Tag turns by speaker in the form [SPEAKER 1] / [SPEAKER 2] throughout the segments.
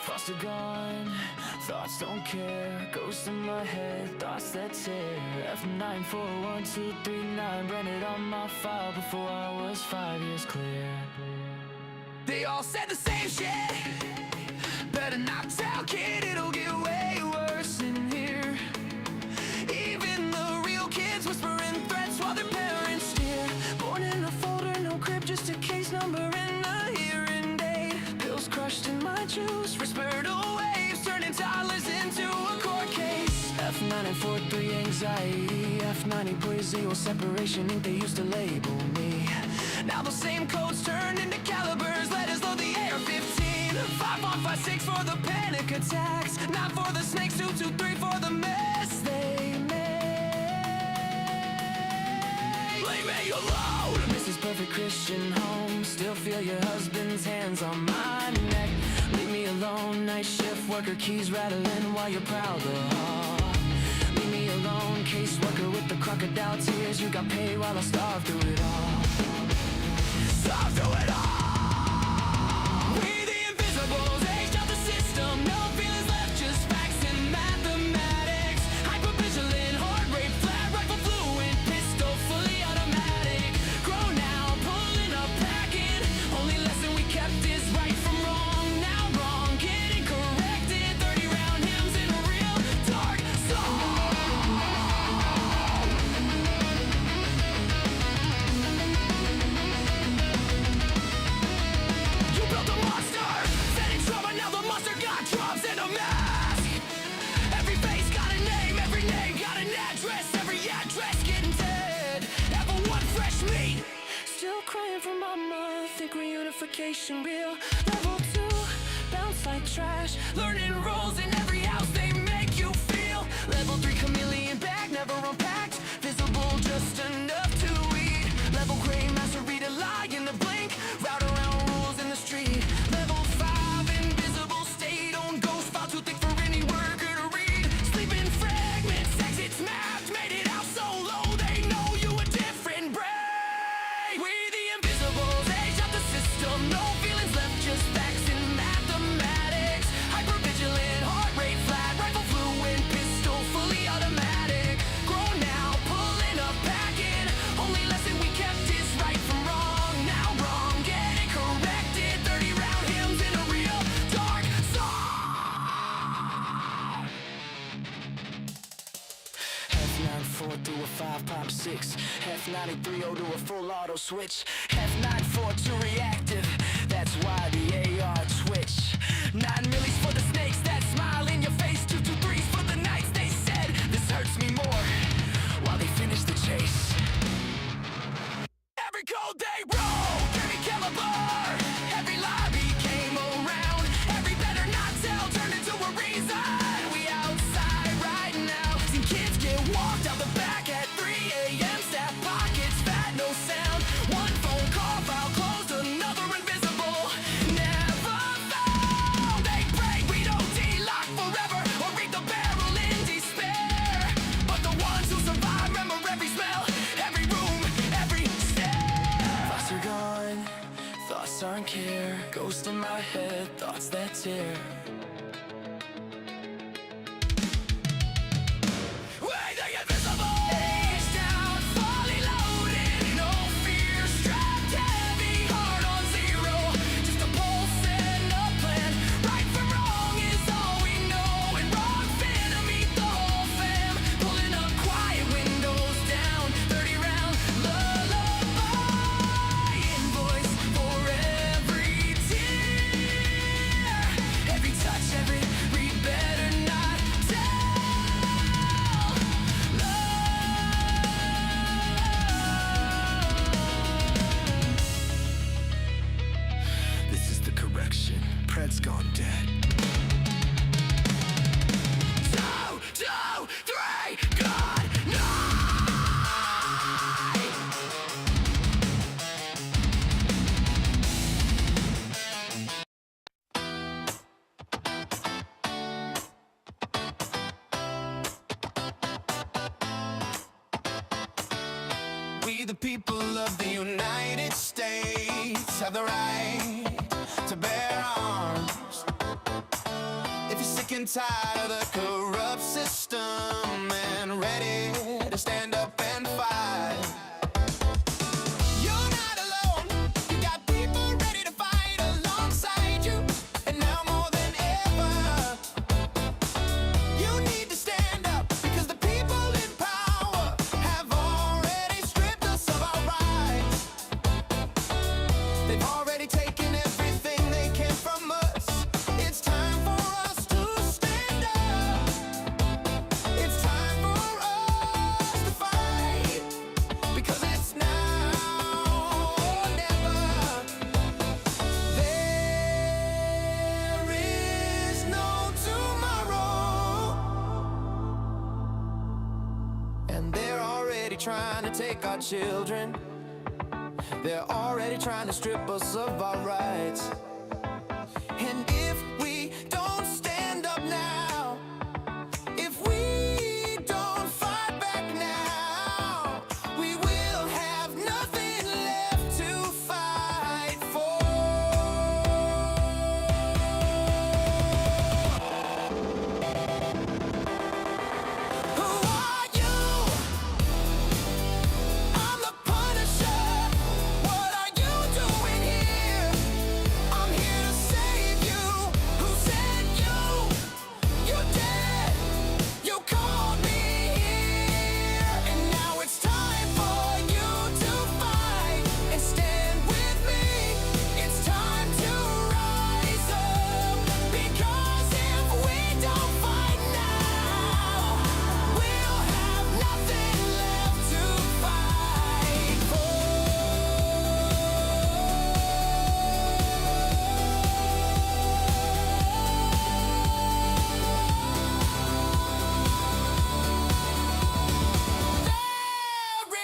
[SPEAKER 1] Thoughts are gone, thoughts don't care. Ghosts in my head, thoughts that tear. F941239, branded on my file before I was 5 years clear. They all said the same shit. Better not tell, kid, it'll get way worse in here. Even the real kids whispering threats while their parents steer. Born in a folder, no crib, just a case number and a hearing date. Pills crushed in my juice, respiratory waves turning toddlers into a court case. F943 anxiety, F90.0 separation ink, they used to label me. Now those same codes turned into calibers, letters load the AR-15. 5156 for the panic attacks, not for the snakes, 223 for the mess they made. Leave me alone! Mrs. Perfect Christian Home, still feel your husband's hands on my neck. Leave me alone, night shift worker, keys rattling while you're proud of her. Leave me alone, caseworker with the crocodile tears. You got paid while I starved through it all. Starved through it all. We the invisibles, aged out the system. No feelings left, just facts and mathematics. Hypervigilant, heart rate, flat rifle, fluent, pistol, fully automatic. Grown now, pulling up, packing. Only lesson we kept is right from wrong. Now wrong, getting corrected. 30-round hymns in a real dark song. You built a monster, setting trauma, now the monster got drums and a mask. Every face got a name got an address. Every address getting dead. Ever one fresh meat, still crying for mama. Think reunification real. Level 2, bounce like trash. Learning roles in every house they make you feel. Level 3, chameleon bag, never unpacked. Visible just enough to eat. Level gray, master read a lie in the blink. Route around rules in the street. Level 5, invisible state. On ghost file too thick for any worker to read. Sleeping fragments, exits mapped. Made it out so low they know you a different breed. We the invisibles, age out the system. No feelings left, just facts and mathematics. Hypervigilant, heart rate flat, rifle fluent, pistol fully automatic. Grown now, pulling up, packing. Only lesson we kept is right from wrong. Now wrong, getting corrected. 30-round hymns in a real dark song. F94 through a 5.6. F93 to a full auto switch. F94 to reactive. That's why the AR twitch. 9 millis for the snakes that smile in your face. 223s for the nights they said this hurts me more. While they finish the chase. Every code they wrote, every caliber, every lie became a round. Every better not tell turned into a reason. We outside right now. Seen kids get walked out the back at 3 a.m. Staff pockets, fat, no sound. One phone call, file closed, another invisible. Never found. They pray we don't de-lock forever or read the barrel in despair. But the ones who survive remember every smell, every room, every stare. Thoughts are gone, thoughts aren't care. Ghost in my head, thoughts that tear. We're the invisible. Aged out, fully loaded. No fear, strapped heavy, heart on zero. Just a pulse and a plan. Right from wrong is all we know. And wrong finna meet the whole fam. Pulling up quiet, windows down. 30-round lullaby. Invoice for every tear. Every touch, every read, better not tell. This is the correction. Pred's gone dead. 2, 2, 3, good night. We the people of the United States have the right to bear arms. and tired of the corrupt system and ready to stand up and fight. You're not alone. You got people ready to fight alongside you. And now more than ever, you need to stand up because the people in power have already stripped us of our rights. They've already taken everything they can from us. It's time for us to stand up. It's time for us to fight because it's now or never. There is no tomorrow, and they're already trying to take our children. They're already trying to strip us of our rights. And if we don't stand up now, if we don't fight back now, we will have nothing left to fight for. Who are you? I'm the Punisher. What are you doing here? I'm here to save you. Who said you're dead? You called me here, and now it's time for you to fight and stand with me. It's time to rise up, because if we don't fight now, we'll have nothing left to fight for. There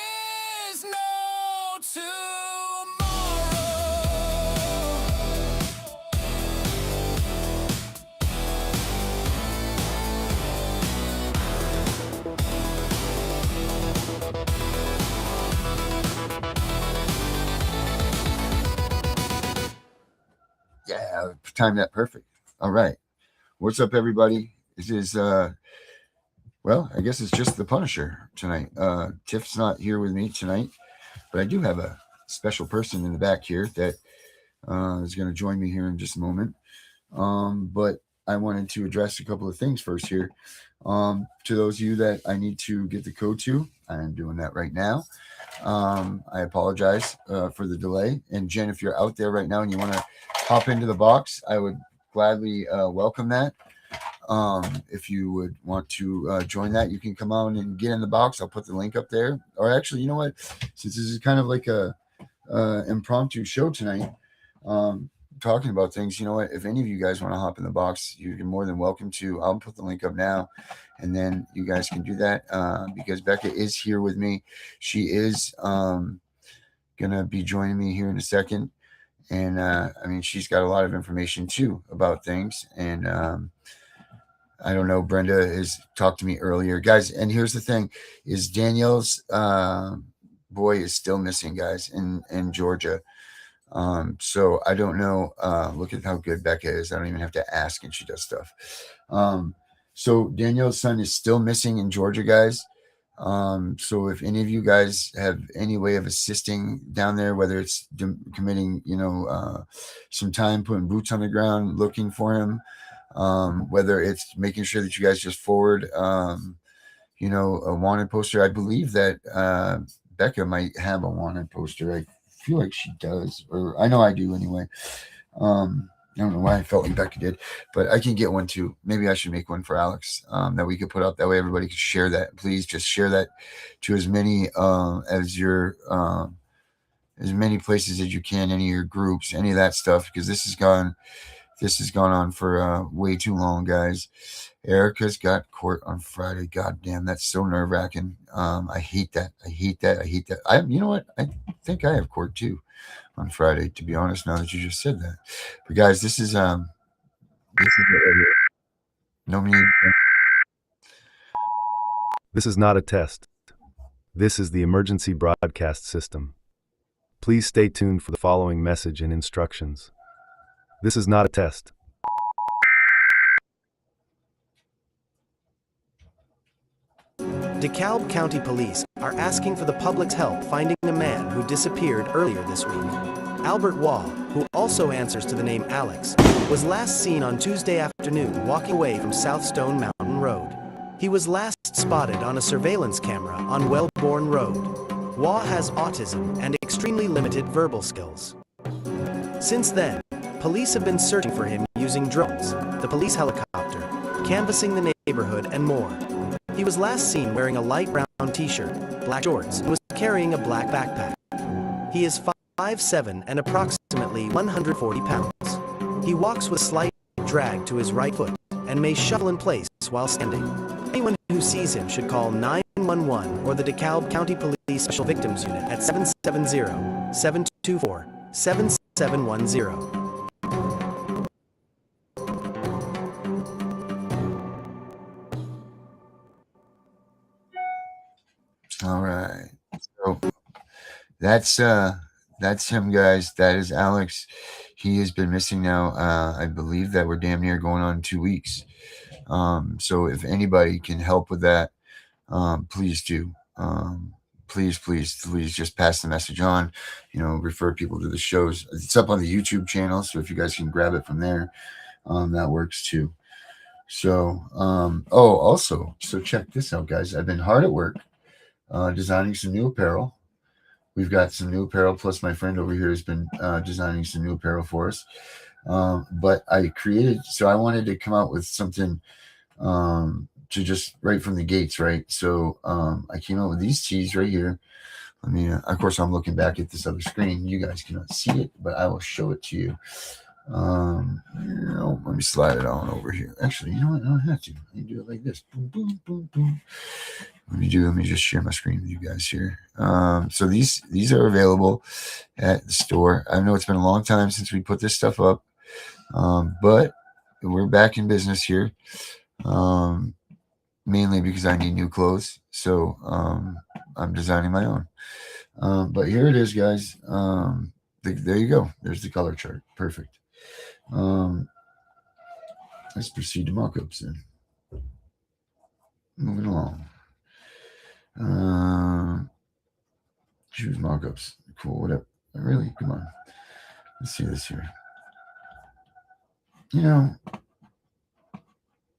[SPEAKER 1] is no
[SPEAKER 2] Yeah, timed that perfect. All right. What's up, everybody? This is, well, I guess it's just the Punisher tonight. Tiff's not here with me tonight, but I do have a special person in the back here that is going to join me here in just a moment. But I wanted to address a couple of things first here. To those of you that I need to get the code to, I am doing that right now. I apologize for the delay. And Jen, if you're out there right now and you want to hop into the box, I would gladly welcome that. If you would want to join that, you can come on and get in the box. I'll put the link up there. Or actually, you know what? Since this is kind of like a impromptu show tonight, talking about things, you know what? If any of you guys want to hop in the box, you're more than welcome to. I'll put the link up now, and then you guys can do that because Becca is here with me. She is gonna be joining me here in a second, and I mean, she's got a lot of information too about things, and I don't know. Brenda has talked to me earlier, guys. And here's the thing: is Danielle's boy is still missing, guys, in Georgia. So I don't know. Look at how good Becca is. I don't even have to ask, and she does stuff. So Danielle's son is still missing in Georgia, guys. So if any of you guys have any way of assisting down there, whether it's committing, some time, putting boots on the ground, looking for him, whether it's making sure that you guys just forward, a wanted poster. I believe that Becca might have a wanted poster. I feel like she does, or I know I do anyway. I don't know why I felt like Becca did, but I can get one too. Maybe I should make one for Alex that we could put up. That way everybody can share that. Please just share that to as many as many places as you can, any of your groups, any of that stuff, because this has gone on for way too long, guys. Erica's got court on Friday. God damn, that's so nerve-wracking. I hate that. You know what? I think I have court too on Friday, to be honest, now that you just said that. But guys, this is no mean.
[SPEAKER 3] This is not a test. This is the emergency broadcast system. Please stay tuned for the following message and instructions. This is not a test.
[SPEAKER 4] DeKalb County Police are asking for the public's help finding a man who disappeared earlier this week. Albert Waugh, who also answers to the name Alex, was last seen on Tuesday afternoon walking away from South Stone Mountain Road. He was last spotted on a surveillance camera on Wellborn Road. Waugh has autism and extremely limited verbal skills. Since then, police have been searching for him using drones, the police helicopter, canvassing the neighborhood, and more. He was last seen wearing a light brown t-shirt, black shorts, and was carrying a black backpack. He is 5'7" and approximately 140 pounds. He walks with slight drag to his right foot and may shuffle in place while standing. Anyone who sees him should call 911 or the DeKalb County Police Special Victims Unit at 770-724-7710.
[SPEAKER 2] All right. So that's him, guys. That is Alex. He has been missing now. I believe that we're damn near going on 2 weeks. So if anybody can help with that, please do. Please just pass the message on, refer people to the shows. It's up on the YouTube channel. So if you guys can grab it from there, that works too. So, also, check this out, guys. I've been hard at work, designing some new apparel. We've got some new apparel, plus my friend over here has been designing some new apparel for us. But I wanted to come out with something to just right from the gates, right? So I came out with these tees right here. Of course, I'm looking back at this other screen. You guys cannot see it, but I will show it to you. Let me slide it on over here. Actually, you know what? I don't have to. I can do it like this. Boom, boom, boom, boom. Let me just share my screen with you guys here. So these are available at the store. I know it's been a long time since we put this stuff up, but we're back in business here, mainly because I need new clothes. So I'm designing my own. But here it is, guys. There you go. There's the color chart. Perfect. Let's proceed to mock-ups then. Moving along. Choose mock-ups. Cool. Whatever. Really? Come on. Let's see this here. Let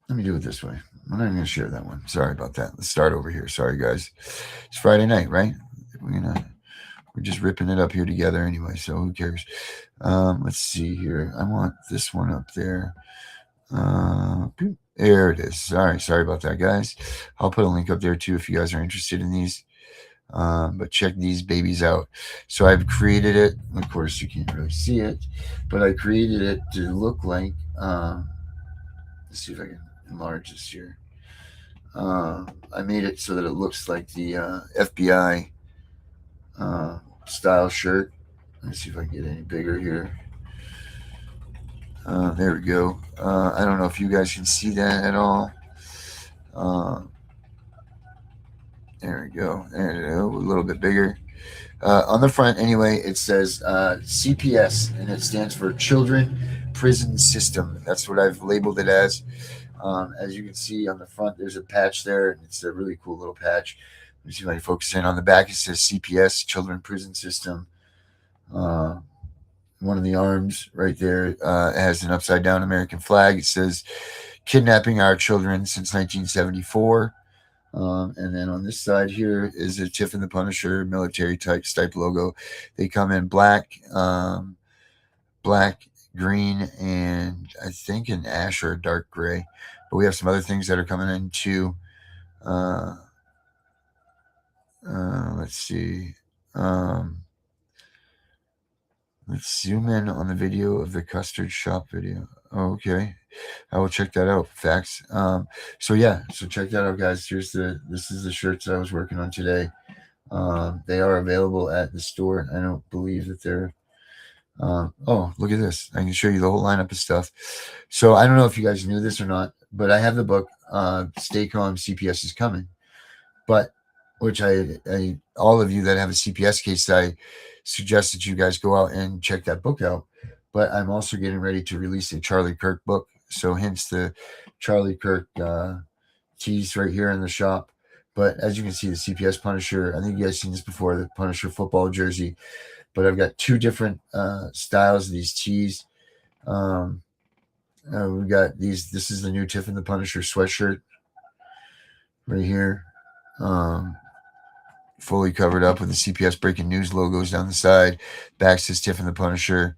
[SPEAKER 2] me do it this way. I'm not even going to share that one. Sorry about that. Let's start over here. Sorry, guys. It's Friday night, right? We're just ripping it up here together anyway, so who cares? Let's see here. I want this one up there. There it is. Sorry about that, guys. I'll put a link up there too if you guys are interested in these. But check these babies out. So I've created it. Of course, you can't really see it, but I created it to look like. Let's see if I can enlarge this here. I made it so that it looks like the FBI style shirt. Let's see if I can get any bigger here. There we go. I don't know if you guys can see that at all. There we go. There we go. A little bit bigger. On the front, anyway, it says CPS, and it stands for Children Prison System. That's what I've labeled it as. As you can see on the front, there's a patch there, and it's a really cool little patch. Let me see if I can focus in. On the back, it says CPS, Children Prison System. One of the arms right there has an upside-down American flag. It says, kidnapping our children since 1974. And then on this side here is a Tiff and The Punisher military type logo. They come in black, green, and I think an ash or a dark gray. But we have some other things that are coming in too. Let's see. Let's zoom in on the video of the custard shop video. Oh, okay. I will check that out. Facts. So check that out, guys. This is the shirts that I was working on today. They are available at the store. I don't believe that they're look at this. I can show you the whole lineup of stuff. So I don't know if you guys knew this or not, but I have the book, Stay Calm, CPS is Coming. But which I all of you that have a CPS case, I suggest that you guys go out and check that book out. But I'm also getting ready to release a Charlie Kirk book. So hence the Charlie Kirk tees right here in the shop. But as you can see, the CPS Punisher, I think you guys seen this before, the Punisher football jersey. But I've got two different styles of these tees. We've got these. This is the new Tiff and the Punisher sweatshirt right here. Fully covered up with the CPS Breaking News logos down the side. Back says Tiff and the Punisher.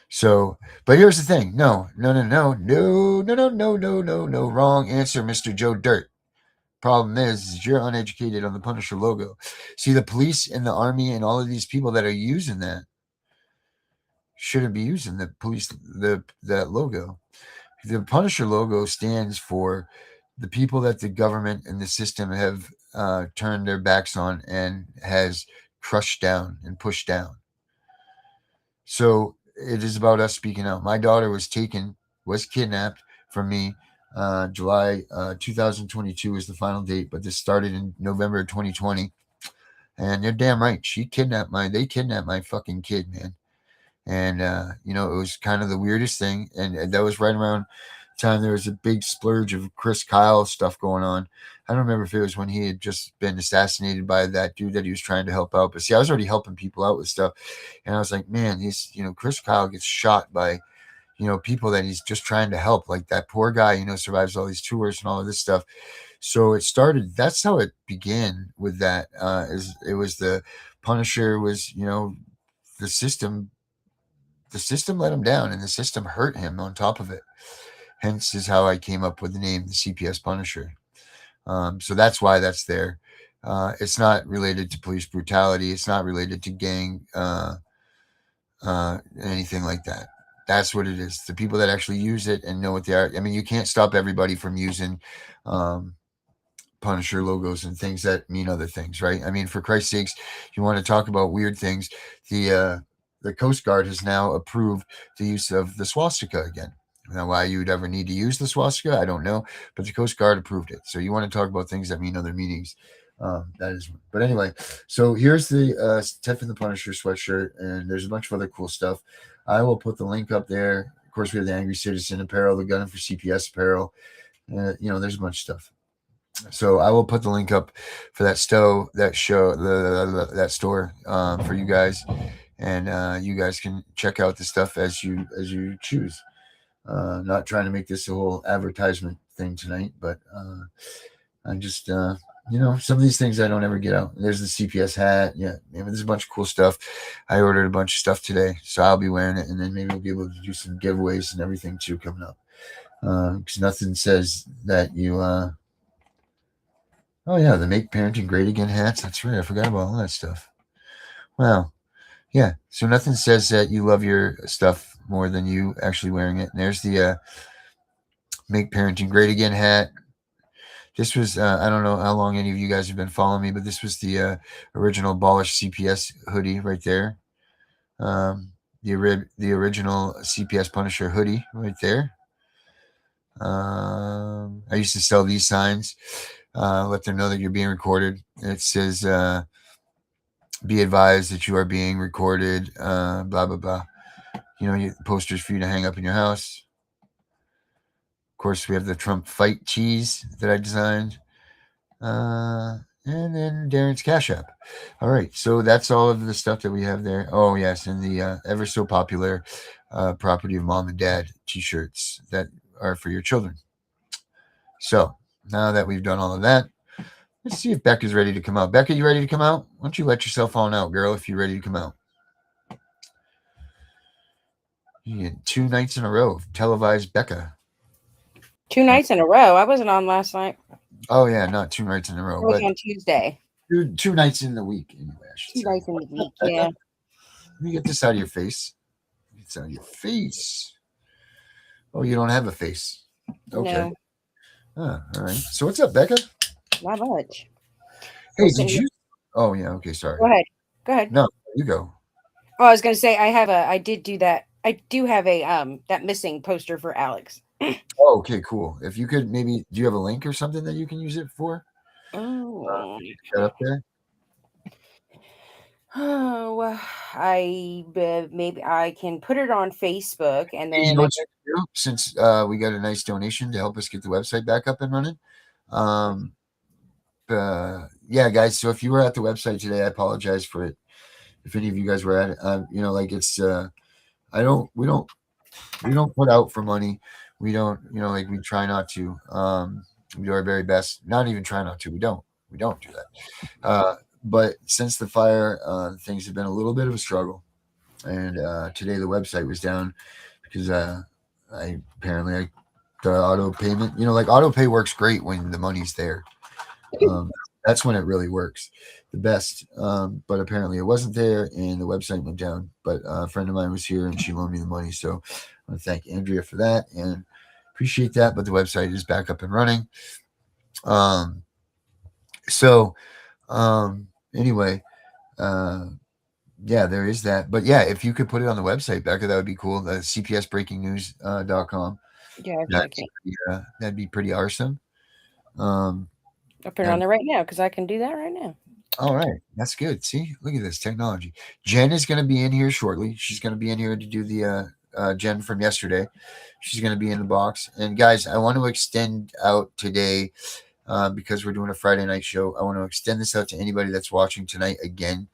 [SPEAKER 2] So, but here's the thing. No. Wrong answer, Mr. Joe Dirt. Problem is you're uneducated on the Punisher logo. See, the police and the army and all of these people that are using that shouldn't be using the police, that logo. The Punisher logo stands for the people that the government and the system have turned their backs on and has crushed down and pushed down. So it is about us speaking out. My daughter was kidnapped from me. July 2022 is the final date, but this started in November 2020. And they're damn right. They kidnapped my fucking kid, man. And, it was kind of the weirdest thing. And that was right around the time there was a big splurge of Chris Kyle stuff going on. I don't remember if it was when he had just been assassinated by that dude that he was trying to help out. But see, I was already helping people out with stuff. And I was like, man, Chris Kyle gets shot by, people that he's just trying to help. Like that poor guy, survives all these tours and all of this stuff. So it started, that's how it began with that. It was the Punisher was, the system let him down and the system hurt him on top of it. Hence is how I came up with the name, the CPS Punisher. So that's why that's there. It's not related to police brutality. It's not related to gang, anything like that. That's what it is. The people that actually use it and know what they are. I mean, you can't stop everybody from using Punisher logos and things that mean other things, right? I mean, for Christ's sakes, you want to talk about weird things. The Coast Guard has now approved the use of the swastika again. Now, why you would ever need to use the swastika, I don't know, but the Coast Guard approved it. So you want to talk about things that mean other meanings. That is, but anyway, so here's the Tiff and the Punisher sweatshirt, and there's a bunch of other cool stuff. I will put the link up there. Of course, we have the Angry Citizen apparel, the Gunning for CPS apparel. There's a bunch of stuff. So I will put the link up for that store for you guys, and you guys can check out the stuff as you choose. Not trying to make this a whole advertisement thing tonight, but I'm just some of these things I don't ever get out. There's the CPS hat. Yeah, maybe there's a bunch of cool stuff. I ordered a bunch of stuff today, so I'll be wearing it, and then maybe we'll be able to do some giveaways and everything too coming up. Because nothing says that you. Oh yeah, the Make Parenting Great Again hats. That's right. I forgot about all that stuff. Wow. Yeah. So nothing says that you love your stuff more than you actually wearing it. And there's the Make Parenting Great Again hat. This was, I don't know how long any of you guys have been following me, but this was the original Abolish CPS hoodie right there. The original CPS Punisher hoodie right there. I used to sell these signs. Let them know that you're being recorded. It says, be advised that you are being recorded, blah, blah, blah. Posters for you to hang up in your house. Of course, we have the Trump fight cheese that I designed. And then Darren's Cash App. All right. So that's all of the stuff that we have there. Oh, yes. And the ever so popular Property of Mom and Dad t-shirts that are for your children. So now that we've done all of that, let's see if Becca's ready to come out. Becca, you ready to come out? Why don't you let yourself on out, girl, if you're ready to come out? You get 2 nights in a row of televised Becca.
[SPEAKER 5] 2 nights in a row. I wasn't on last night.
[SPEAKER 2] Oh, yeah, not 2 nights in a row.
[SPEAKER 5] I was on Tuesday.
[SPEAKER 2] Two nights in the week, anyway.
[SPEAKER 5] 2 nights in the week, yeah.
[SPEAKER 2] Let me get this out of your face. It's out of your face. Oh, you don't have a face. Okay.
[SPEAKER 5] No.
[SPEAKER 2] All right. So what's up, Becca?
[SPEAKER 5] Not much.
[SPEAKER 2] Hey, did you? Oh, yeah. Okay, sorry.
[SPEAKER 5] Go ahead.
[SPEAKER 2] No, you go.
[SPEAKER 5] Oh, I was going to say I did do that. I do have a that missing poster for Alex.
[SPEAKER 2] Oh, okay, cool. If you could maybe, do you have a link or something that you can use it for?
[SPEAKER 5] Oh.
[SPEAKER 2] Get up there.
[SPEAKER 5] Oh, maybe I can put it on Facebook, and
[SPEAKER 2] You
[SPEAKER 5] then
[SPEAKER 2] know
[SPEAKER 5] I
[SPEAKER 2] what you
[SPEAKER 5] guess
[SPEAKER 2] can do? Since we got a nice donation to help us get the website back up and running. Yeah, guys. So if you were at the website today, I apologize for it. If any of you guys were at it, like it's we don't put out for money. We don't, like we try not to. We do our very best. Not even try not to. We don't do that. But since the fire, things have been a little bit of a struggle. And today the website was down because the auto payment, like auto pay works great when the money's there. That's when it really works the best. But apparently it wasn't there and the website went down. But a friend of mine was here and she loaned me the money. So I want to thank Andrea for that and appreciate that. But the website is back up and running. So anyway, yeah, there is that. But yeah, if you could put it on the website, Becca, that would be cool. The cpsbreakingnews.com.
[SPEAKER 5] yeah, actually I can.
[SPEAKER 2] That'd be pretty awesome.
[SPEAKER 5] I'll put it on there right now because I can do that right now.
[SPEAKER 2] All right, that's good. See, look at this technology. Jen is going to be in here shortly. She's going to be in here to do the Jen from yesterday. She's going to be in the box. And guys, I want to extend out today because we're doing a Friday night show. I want to extend this out to anybody that's watching tonight again.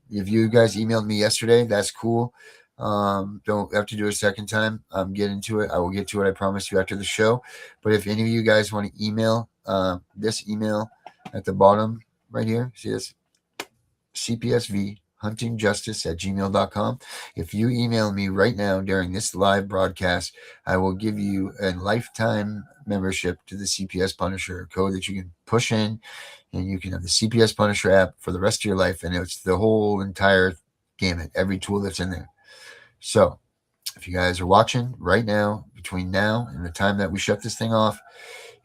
[SPEAKER 2] If you guys emailed me yesterday, that's cool. Don't have to do it a second time. Get into it. I will get to it. I promise you after the show. But if any of you guys want to email this email at the bottom right here, see this? CPSV huntingjustice@gmail.com. If you email me right now during this live broadcast, I will give you a lifetime membership to the CPS Punisher code that you can push in, and you can have the CPS Punisher app for the rest of your life. And it's the whole entire gamut, every tool that's in there. So if you guys are watching right now, between now and the time that we shut this thing off,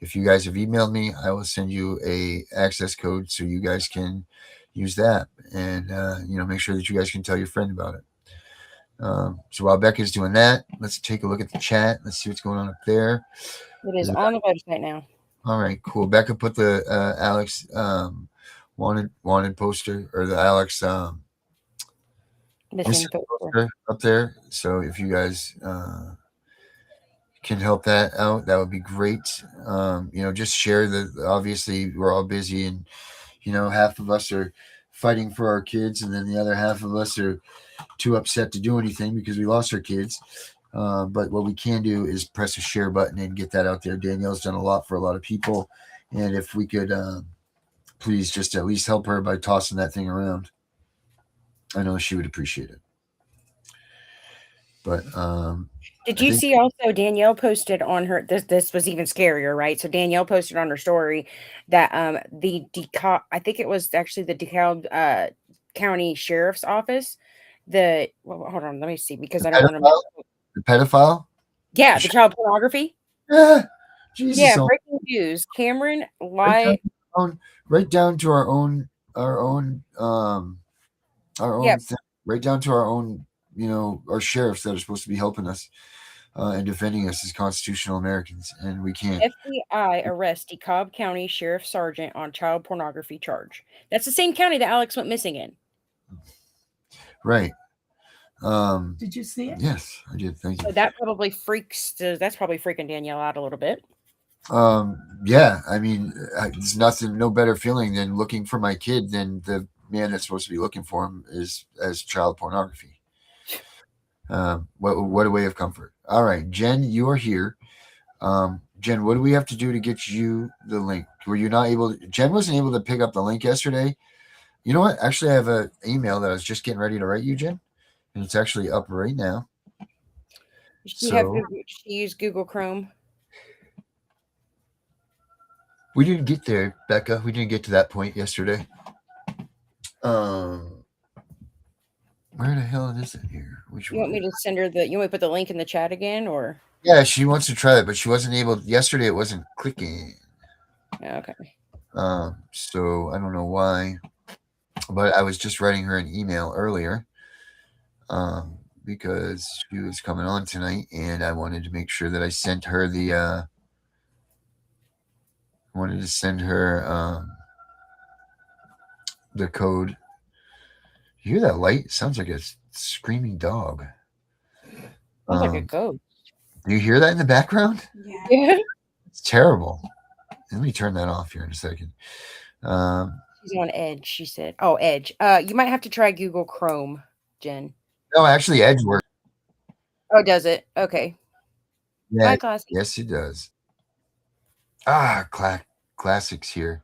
[SPEAKER 2] if you guys have emailed me, I will send you a access code so you guys can use that and make sure that you guys can tell your friend about it. So while Becca's doing that, let's take a look at the chat. Let's see what's going on up there.
[SPEAKER 5] It is on the website now.
[SPEAKER 2] All right, cool. Becca put the Alex wanted poster, or the Alex
[SPEAKER 5] Missing
[SPEAKER 2] poster up there. So if you guys can help that out, that would be great. Just share obviously we're all busy, and half of us are fighting for our kids, and then the other half of us are too upset to do anything because we lost our kids. But what we can do is press a share button and get that out there. Danielle's done a lot for a lot of people, and if we could please just at least help her by tossing that thing around, I know she would appreciate it. But
[SPEAKER 5] did you see also Danielle posted on her this was even scarier, right? So Danielle posted on her story that I think it was actually the DeKalb County Sheriff's Office. Hold on, let me see because I don't want to.
[SPEAKER 2] The pedophile?
[SPEAKER 5] Yeah, the child pornography.
[SPEAKER 2] Yeah, Jesus.
[SPEAKER 5] Yeah, breaking news. Cameron lied
[SPEAKER 2] right down to our own thing, right down to our own, our sheriffs that are supposed to be helping us and defending us as constitutional Americans, and we can't.
[SPEAKER 5] FBI arrests DeKalb County Sheriff Sergeant on child pornography charge. That's the same county that Alex went missing in.
[SPEAKER 2] Right.
[SPEAKER 6] Did you see it?
[SPEAKER 2] Yes, I did. Thank you.
[SPEAKER 5] So that's probably freaking Danielle out a little bit.
[SPEAKER 2] Yeah, I mean, there's no better feeling than looking for my kid than the man that's supposed to be looking for him is as child pornography. What a way of comfort. All right, Jen, you are here. Jen, what do we have to do to get you the link? Were you not able to, Jen wasn't able to pick up the link yesterday. You know what? Actually, I have an email that I was just getting ready to write you, Jen, and it's actually up right now.
[SPEAKER 5] She used Google Chrome.
[SPEAKER 2] We didn't get there, Becca. We didn't get to that point yesterday. Where the hell is it here?
[SPEAKER 5] You want me to send her you want me to put the link in the chat again, or?
[SPEAKER 2] Yeah, she wants to try it, but she wasn't able. Yesterday, it wasn't clicking.
[SPEAKER 5] Okay.
[SPEAKER 2] So I don't know why, but I was just writing her an email earlier, because she was coming on tonight, and I wanted to make sure that I sent her the. Wanted to send her the code You hear that light? It sounds like a screaming dog.
[SPEAKER 5] Sounds like a ghost.
[SPEAKER 2] Do you hear that in the background?
[SPEAKER 5] Yeah.
[SPEAKER 2] It's terrible. Let me turn that off here in a second.
[SPEAKER 5] She's on Edge, she said. Oh, Edge. You might have to try Google Chrome, Jen.
[SPEAKER 2] No, actually, Edge works.
[SPEAKER 5] Oh, does it? Okay.
[SPEAKER 2] Yeah,
[SPEAKER 5] Hi, class.
[SPEAKER 2] yes, it does. Classics here.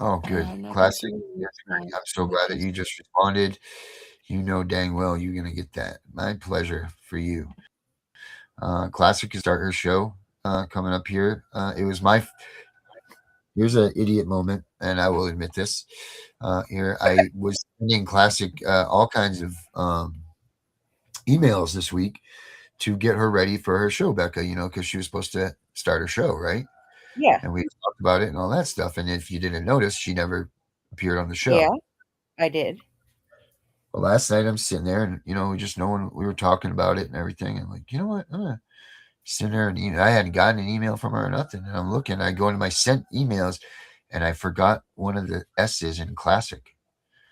[SPEAKER 2] Oh, good. Classic. Yes, I'm so glad that you just responded. You know dang well you're going to get that. My pleasure for you. Classic is start her show coming up here. It was here's an idiot moment, and I will admit this. Here, I was sending Classic all kinds of emails this week to get her ready for her show, Becca, because she was supposed to start her show, right?
[SPEAKER 5] Yeah.
[SPEAKER 2] And we talked about it and all that stuff. And if you didn't notice, she never appeared on the show.
[SPEAKER 5] Yeah, I did.
[SPEAKER 2] Well, last night I'm sitting there and, we were talking about it and everything. And like, you know what? I'm going to sit there and I hadn't gotten an email from her or nothing. And I'm looking, I go into my sent emails and I forgot one of the S's in Classic.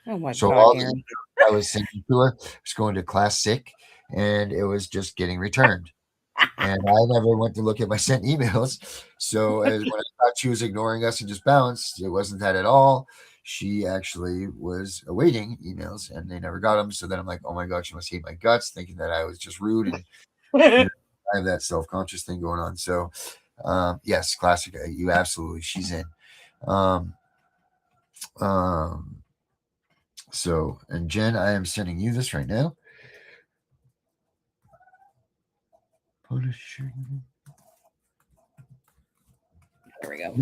[SPEAKER 5] Oh my
[SPEAKER 2] So
[SPEAKER 5] God,
[SPEAKER 2] all
[SPEAKER 5] Darren.
[SPEAKER 2] I was sending to her was going to Classic and it was just getting returned. And I never went to look at my sent emails. So when I thought she was ignoring us and just bounced, it wasn't that at all. She actually was awaiting emails and they never got them. So then I'm like, oh my God, she must hate my guts, thinking that I was just rude. And I have that self-conscious thing going on. So yes, Classic, you absolutely, she's in. So, and Jen, I am sending you this right now. Punisher.
[SPEAKER 5] There we go.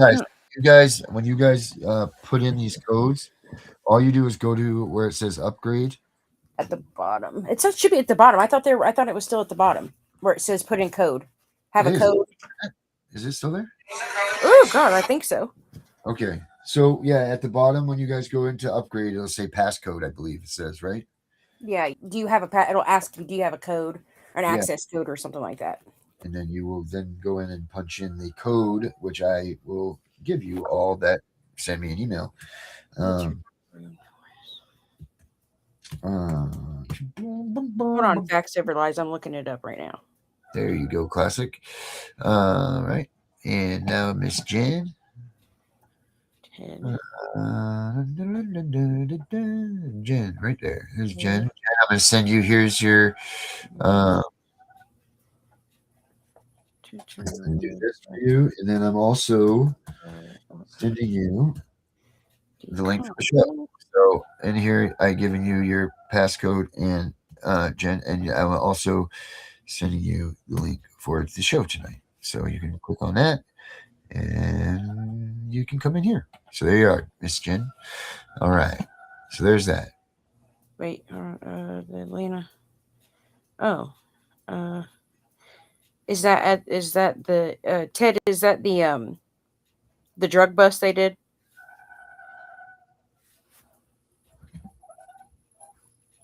[SPEAKER 2] When you guys put in these codes, all you do is go to where it says upgrade.
[SPEAKER 5] At the bottom. It should be at the bottom. I thought it was still at the bottom where it says put in code. Have a code.
[SPEAKER 2] Is it still there?
[SPEAKER 5] Oh God, I think so.
[SPEAKER 2] Okay. So yeah, at the bottom when you guys go into upgrade, it'll say passcode, I believe it says, right?
[SPEAKER 5] Yeah. Do you have it'll ask you, do you have a code or an access code or something like that?
[SPEAKER 2] And then you will then go in and punch in the code, which I will give you all that. Send me an email.
[SPEAKER 5] Hold on, facts over lies. I'm looking it up right now.
[SPEAKER 2] There you go, Classic. Right. And now Miss Jen. Jen, right there. There's Jen. I'm going to send you. Here's your. I'm do this for you, and then I'm also sending you the link for the show. So, and here I've given you your passcode and Jen, and I'm also sending you the link for the show tonight. So you can click on that, and you can come in here. So there you are, Miss Jen. All right. So there's that.
[SPEAKER 5] Wait, Atlanta. Oh, is that the Ted? Is that the drug bust they did?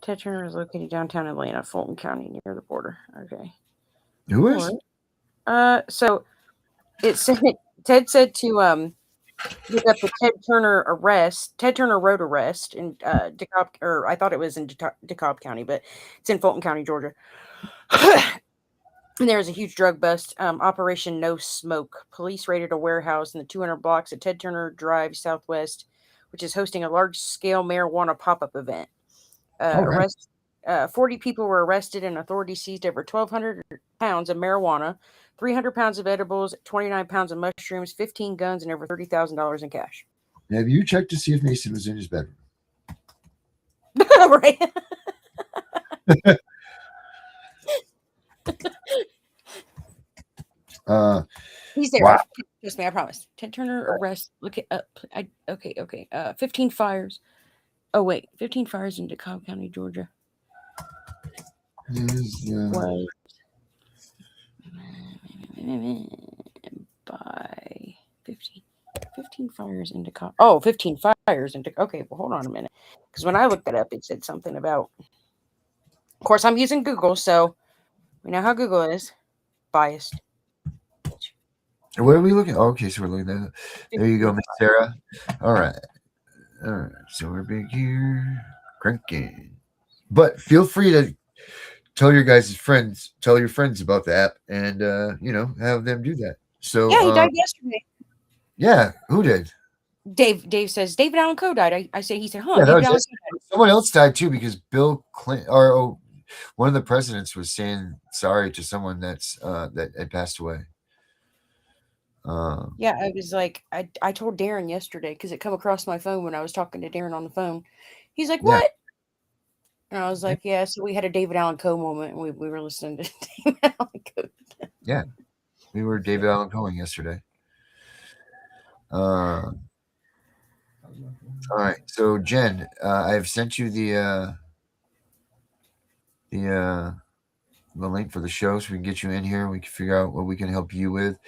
[SPEAKER 5] Ted Turner is located downtown Atlanta, Fulton County, near the border. Okay.
[SPEAKER 2] Who is?
[SPEAKER 5] So it said Ted said to look up the Ted Turner Road arrest in DeKalb, or I thought it was in DeKalb County, but it's in Fulton County, Georgia. And there was a huge drug bust. Operation No Smoke. Police raided a warehouse in the 200 blocks at Ted Turner Drive Southwest, which is hosting a large-scale marijuana pop-up event. 40 people were arrested and authorities seized over 1,200 pounds of marijuana, 300 pounds of edibles, 29 pounds of mushrooms, 15 guns, and over $30,000 in cash.
[SPEAKER 2] Have you checked to see if Mason was in his bedroom?
[SPEAKER 5] Right. He's there. Wow. Trust me, I promise. Ted Turner arrest. Look it up. Okay. 15 fires. Oh wait, 15 fires in DeKalb County, Georgia. By 15 fires in DeKalb. Oh, 15 fires in DeKalb. Okay, well, hold on a minute. Because when I looked that up, it said something about. Of course, I'm using Google, so we know how Google is. Biased.
[SPEAKER 2] What are we looking? Oh, okay, so we're looking at. There you go, Miss Sarah. All right. So we're big here, cranking. But feel free to tell your guys' friends, tell your friends about the app, and have them do that. So
[SPEAKER 5] Yeah, he died yesterday.
[SPEAKER 2] yeah, who did?
[SPEAKER 5] Dave says David Allen Coe died. I say he said, huh?
[SPEAKER 2] Yeah, that
[SPEAKER 5] David
[SPEAKER 2] was
[SPEAKER 5] Allen
[SPEAKER 2] yesterday. Someone else died too because Bill Clinton or one of the presidents was saying sorry to someone that had passed away.
[SPEAKER 5] Yeah, I was like, I told Darren yesterday because it come across my phone when I was talking to Darren on the phone. He's like,
[SPEAKER 2] Yeah.
[SPEAKER 5] what? And I was like, yeah. So we had a David Allen Coe moment, and we were listening to David Allen Coe.
[SPEAKER 2] Yeah, we were David Allen Coe yesterday. All right, so Jen, I've sent you the link for the show so we can get you in here. We can figure out what we can help you with,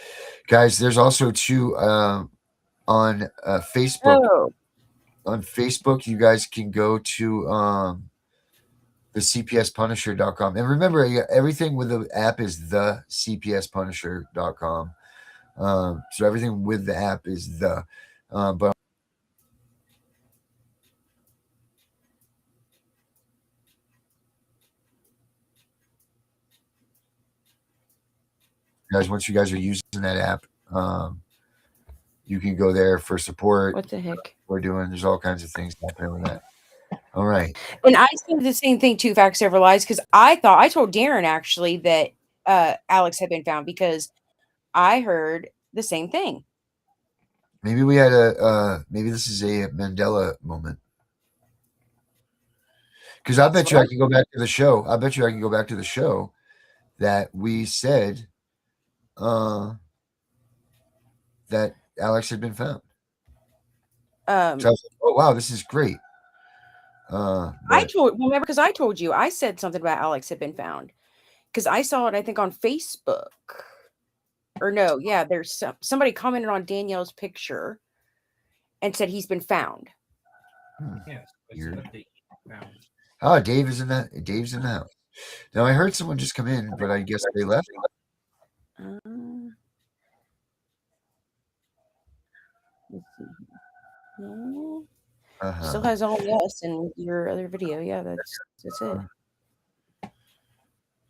[SPEAKER 2] guys. There's also too on Facebook.
[SPEAKER 5] Oh.
[SPEAKER 2] On Facebook, you guys can go to the CPSPunisher.com, and remember, everything with the app is the CPSPunisher.com. So everything with the app is the, but guys, once you guys are using that app, you can go there for support.
[SPEAKER 5] What the heck?
[SPEAKER 2] We're doing, there's all kinds of things happening with that. All right.
[SPEAKER 5] And I said the same thing, 2 Facts Over Lies, because I told Darren actually that Alex had been found because I heard the same thing.
[SPEAKER 2] Maybe we had maybe this is a Mandela moment. Because I bet you I can go back to the show. I bet you I can go back to the show that we said that Alex had been found. So I was like, oh wow, this is great.
[SPEAKER 5] Remember, because I told you, I said something about Alex had been found because I saw it, I think, on Facebook. Or no, yeah, there's somebody commented on Danielle's picture and said he's been found.
[SPEAKER 7] Yes,
[SPEAKER 2] oh, Dave's in the house. Now I heard someone just come in, but I guess they left.
[SPEAKER 5] Let's see. Still has all yes in your other video. Yeah, that's it.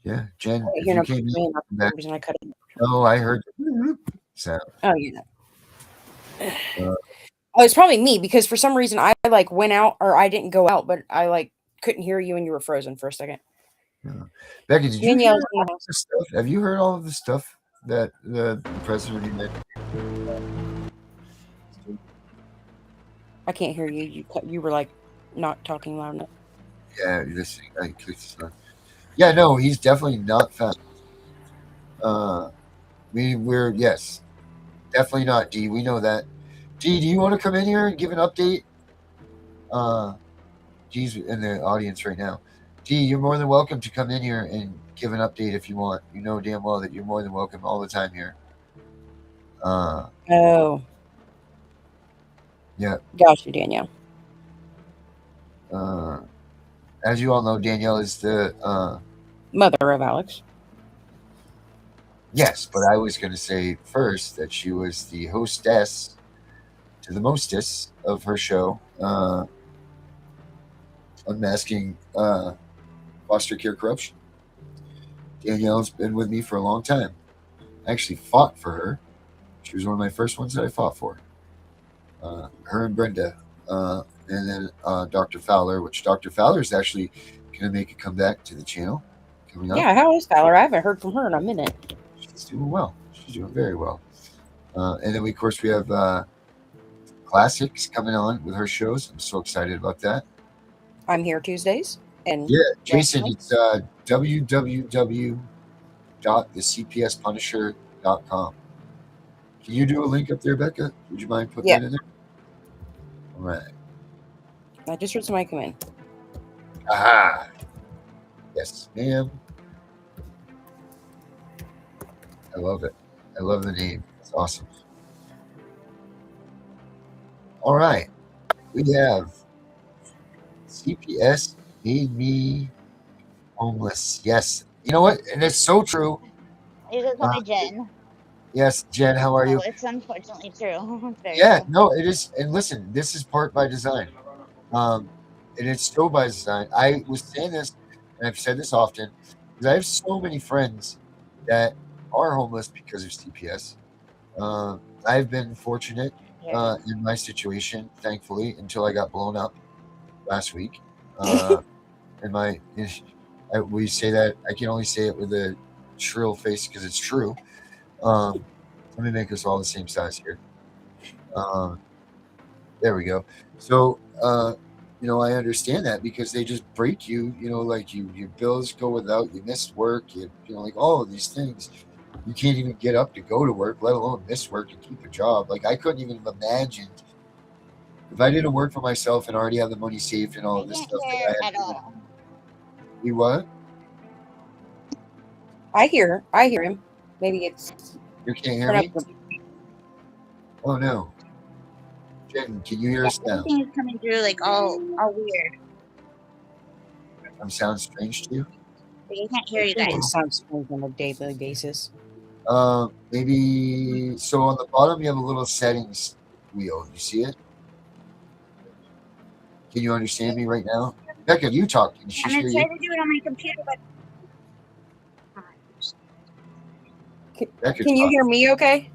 [SPEAKER 2] Yeah, Jen, if
[SPEAKER 5] you
[SPEAKER 2] you came in,
[SPEAKER 5] I cut it.
[SPEAKER 2] Oh, I heard sound.
[SPEAKER 5] Oh, yeah. Oh, it's probably me because for some reason I went out, or I didn't go out, but I couldn't hear you and you were frozen for a second.
[SPEAKER 2] Yeah. Becky, did you hear all of this stuff? Have you heard all of the stuff that the president did?
[SPEAKER 5] I can't hear you. You were not talking loud enough.
[SPEAKER 2] Yeah, I clicked this on. Yeah, no, he's definitely not found. We're yes, definitely not. D, we know that. D, do you want to come in here and give an update? D's in the audience right now. D, you're more than welcome to come in here and give an update if you want. You know damn well that you're more than welcome all the time here.
[SPEAKER 5] Oh.
[SPEAKER 2] Yeah.
[SPEAKER 5] Gotcha, Danielle.
[SPEAKER 2] As you all know, Danielle is the
[SPEAKER 5] mother of Alex.
[SPEAKER 2] Yes, but I was going to say first that she was the hostess to the mostess of her show, Unmasking Foster Care Corruption. Danielle's been with me for a long time. I actually fought for her. She was one of my first ones that I fought for. Her and Brenda. And then Dr. Fowler, which Dr. Fowler is actually going to make a comeback to the channel coming up.
[SPEAKER 5] Yeah, how is Fowler? I haven't heard from her in a minute.
[SPEAKER 2] She's doing well. She's doing very well. And then, of course, we have Classics coming on with her shows. I'm so excited about that.
[SPEAKER 5] I'm here Tuesdays. And
[SPEAKER 2] yeah, Jason, it's www.thecpspunisher.com. Can you do a link up there, Becca? Would you mind putting that in there? All right.
[SPEAKER 5] I just heard somebody come in.
[SPEAKER 2] Aha. Yes, ma'am. I love it. I love the name. It's awesome. All right. We have CPS made me homeless. Yes. You know what? And it's so true.
[SPEAKER 8] You just call me Jen.
[SPEAKER 2] Yes, Jen, how are you?
[SPEAKER 7] Oh, it's unfortunately true. Very
[SPEAKER 2] Yeah,
[SPEAKER 7] true.
[SPEAKER 2] no, it is. And listen, this is part by design. And it's so by design. I was saying this, and I've said this often, because I have so many friends that are homeless because of CPS. I've been fortunate
[SPEAKER 7] Yeah.
[SPEAKER 2] in my situation, thankfully, until I got blown up last week. And we say that I can only say it with a shrill face because it's true. Let me make us all the same size here. There we go. So, I understand that because they just break you, like your bills go without, you miss work, like all of these things. You can't even get up to go to work, let alone miss work and keep a job. Like I couldn't even imagine if I didn't work for myself and already have the money saved and all
[SPEAKER 7] I
[SPEAKER 2] of this
[SPEAKER 7] can't
[SPEAKER 2] stuff that
[SPEAKER 7] hear
[SPEAKER 2] I had
[SPEAKER 7] at
[SPEAKER 2] to do.
[SPEAKER 7] all.
[SPEAKER 2] You what?
[SPEAKER 5] I hear him. Maybe it's
[SPEAKER 2] You can't hear
[SPEAKER 5] turn up.
[SPEAKER 2] me? Oh no. Jen, can you hear us now?
[SPEAKER 7] Everything is coming through like all weird.
[SPEAKER 2] Sounds strange to you?
[SPEAKER 7] Like, I can't hear you guys.
[SPEAKER 5] It sounds strange on a daily basis.
[SPEAKER 2] Maybe so on the bottom you have a little settings wheel. You see it? Can you understand me right now? Becca, you talk. Can she
[SPEAKER 7] I'm gonna
[SPEAKER 2] hear
[SPEAKER 7] try
[SPEAKER 2] you?
[SPEAKER 7] to do it on my computer, but
[SPEAKER 2] Becca,
[SPEAKER 5] Can you
[SPEAKER 2] talk.
[SPEAKER 5] hear me okay?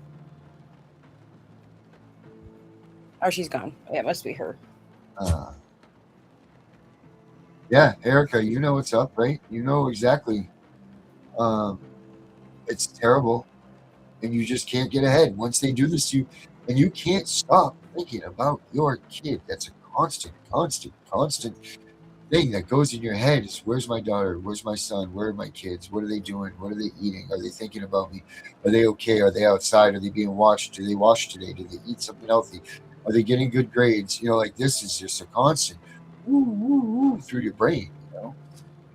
[SPEAKER 5] Oh, she's gone. Yeah, it must be her.
[SPEAKER 2] Yeah, Erica, you know what's up, right? You know exactly. It's terrible, and you just can't get ahead. Once they do this to you, and you can't stop thinking about your kid. That's a constant thing that goes in your head is where's my daughter? Where's my son? Where are my kids? What are they doing? What are they eating? Are they thinking about me? Are they okay? Are they outside? Are they being watched? Do they wash today? Do they eat something healthy? Are they getting good grades? Like this is just a constant woo, woo, woo through your brain, and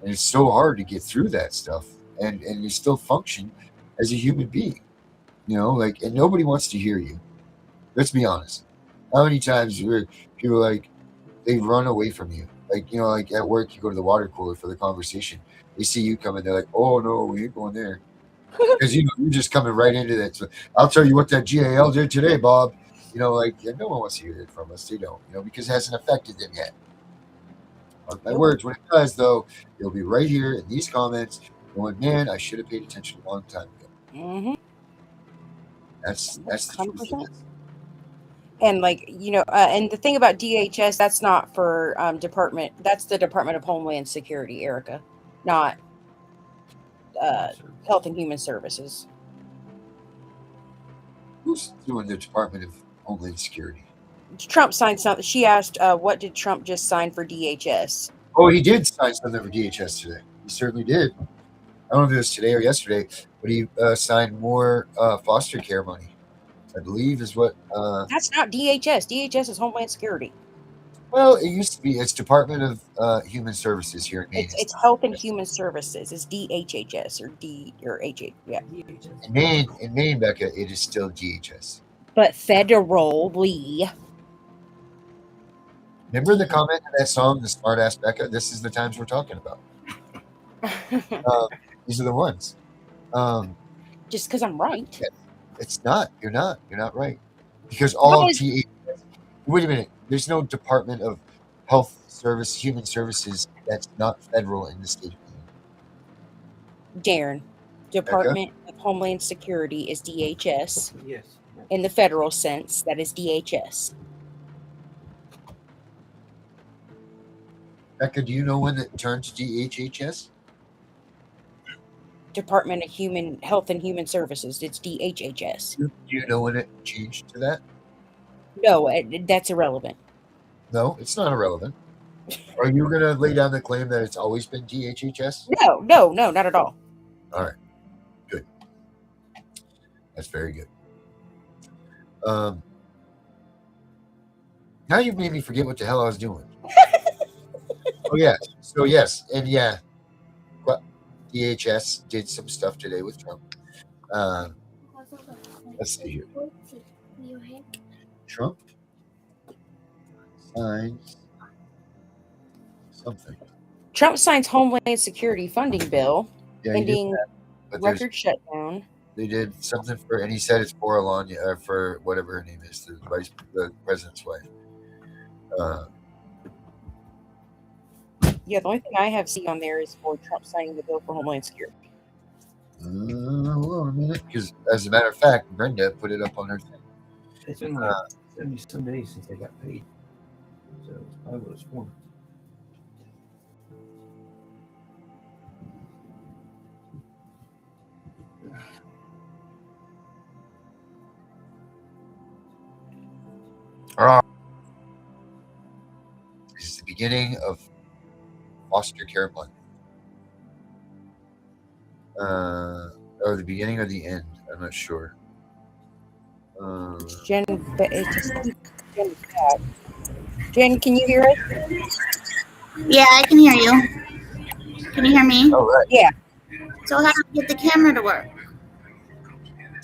[SPEAKER 2] it's so hard to get through that stuff and you still function as a human being, and nobody wants to hear you. Let's be honest. How many times where people like they run away from you? Like at work, you go to the water cooler for the conversation. They see you coming, they're like, "Oh no, we ain't going there," because you're just coming right into that. So I'll tell you what that GAL did today, Bob. Yeah, no one wants to hear it from us. They don't, because it hasn't affected them yet. Mark my words. When it does, though, it'll be right here in these comments. Going, man, I should have paid attention a long time ago.
[SPEAKER 5] Mm-hmm.
[SPEAKER 2] That's the truth of
[SPEAKER 5] 100%.
[SPEAKER 2] this.
[SPEAKER 5] And and the thing about DHS, that's not for department. That's the Department of Homeland Security, Erica, not Health and Human Services.
[SPEAKER 2] Who's doing the Department of Homeland Security?
[SPEAKER 5] Trump signed something. She asked, "What did Trump just sign for DHS?"
[SPEAKER 2] Oh, he did sign something for DHS today. He certainly did. I don't know if it was today or yesterday, but he signed more foster care money. I believe is what.
[SPEAKER 5] That's not DHS. DHS is Homeland Security.
[SPEAKER 2] Well, it used to be. It's Department of Human Services here in Maine.
[SPEAKER 5] It's Health and Human Services. It's DHHS or D or HH. Yeah.
[SPEAKER 2] In Maine, Becca, it is still DHS.
[SPEAKER 5] But federally.
[SPEAKER 2] Remember the comment in that song, "The Smart Ass Becca"? This is the times we're talking about. These are the ones.
[SPEAKER 5] Just because I'm right.
[SPEAKER 2] It's not. You're not right. Because all DHS. Wait a minute. There's no Department of Health Service, Human Services that's not federal in the state of Maine.
[SPEAKER 5] Darren, Department of Homeland Security is DHS. Yes. In the federal sense, that is DHS.
[SPEAKER 2] Becca, do you know when it turned to DHHS?
[SPEAKER 5] Department of Health and Human Services. It's DHHS.
[SPEAKER 2] Do you know when it changed to that?
[SPEAKER 5] No, that's irrelevant.
[SPEAKER 2] No, it's not irrelevant. Are you going to lay down the claim that it's always been DHHS?
[SPEAKER 5] No, not at all.
[SPEAKER 2] All right. Good. That's very good. Now you've made me forget what the hell I was doing. Oh, yeah. So, yes. And yeah, DHS did some stuff today with Trump. Let's see here. Trump signs something.
[SPEAKER 5] Trump signs Homeland Security funding bill,
[SPEAKER 2] Yeah,
[SPEAKER 5] ending record shutdown.
[SPEAKER 2] They did something for, and he said it's for Alanya, for whatever her name is, the president's wife.
[SPEAKER 5] Yeah, the only thing I have seen on there is for Trump signing the bill for Homeland Security.
[SPEAKER 2] Hold on a minute, because as a matter of fact, Brenda put it up on her thing.
[SPEAKER 6] It's been like 70 some days since they got paid. So it's probably what it's for.
[SPEAKER 2] This is the beginning of foster care month. Or the beginning or the end. I'm not sure.
[SPEAKER 5] Jen, but it's just Jen's back. Jen, can you hear us?
[SPEAKER 8] Yeah, I can hear you. Can you hear me?
[SPEAKER 2] Oh, right.
[SPEAKER 5] Yeah.
[SPEAKER 8] So how do I get the camera to work?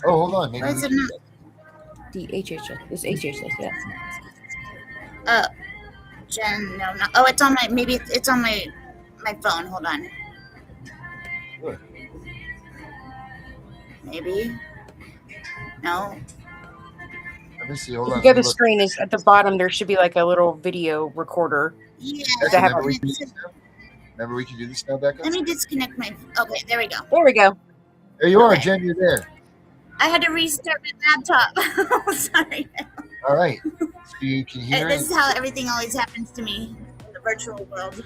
[SPEAKER 2] Oh, hold on. Maybe
[SPEAKER 8] Why is it not?
[SPEAKER 5] The HHS. It's HHS, yeah.
[SPEAKER 8] Jen, no, no. Oh, it's on my, maybe it's on my phone. Hold on.
[SPEAKER 2] Sure.
[SPEAKER 8] Maybe. No.
[SPEAKER 2] Let me see. Hold
[SPEAKER 5] If
[SPEAKER 2] on.
[SPEAKER 5] you go to the screen, is at the bottom, there should be like a little video recorder.
[SPEAKER 8] Yeah.
[SPEAKER 2] Remember we can do this now, Becca?
[SPEAKER 8] Let me disconnect my. Okay, there we go.
[SPEAKER 5] There we go.
[SPEAKER 2] There you are,
[SPEAKER 8] Okay.
[SPEAKER 2] Jen. You're there.
[SPEAKER 8] I had to restart my laptop. Sorry.
[SPEAKER 2] All right. So you can hear
[SPEAKER 8] This
[SPEAKER 2] it.
[SPEAKER 8] is how everything always happens to me in the virtual world.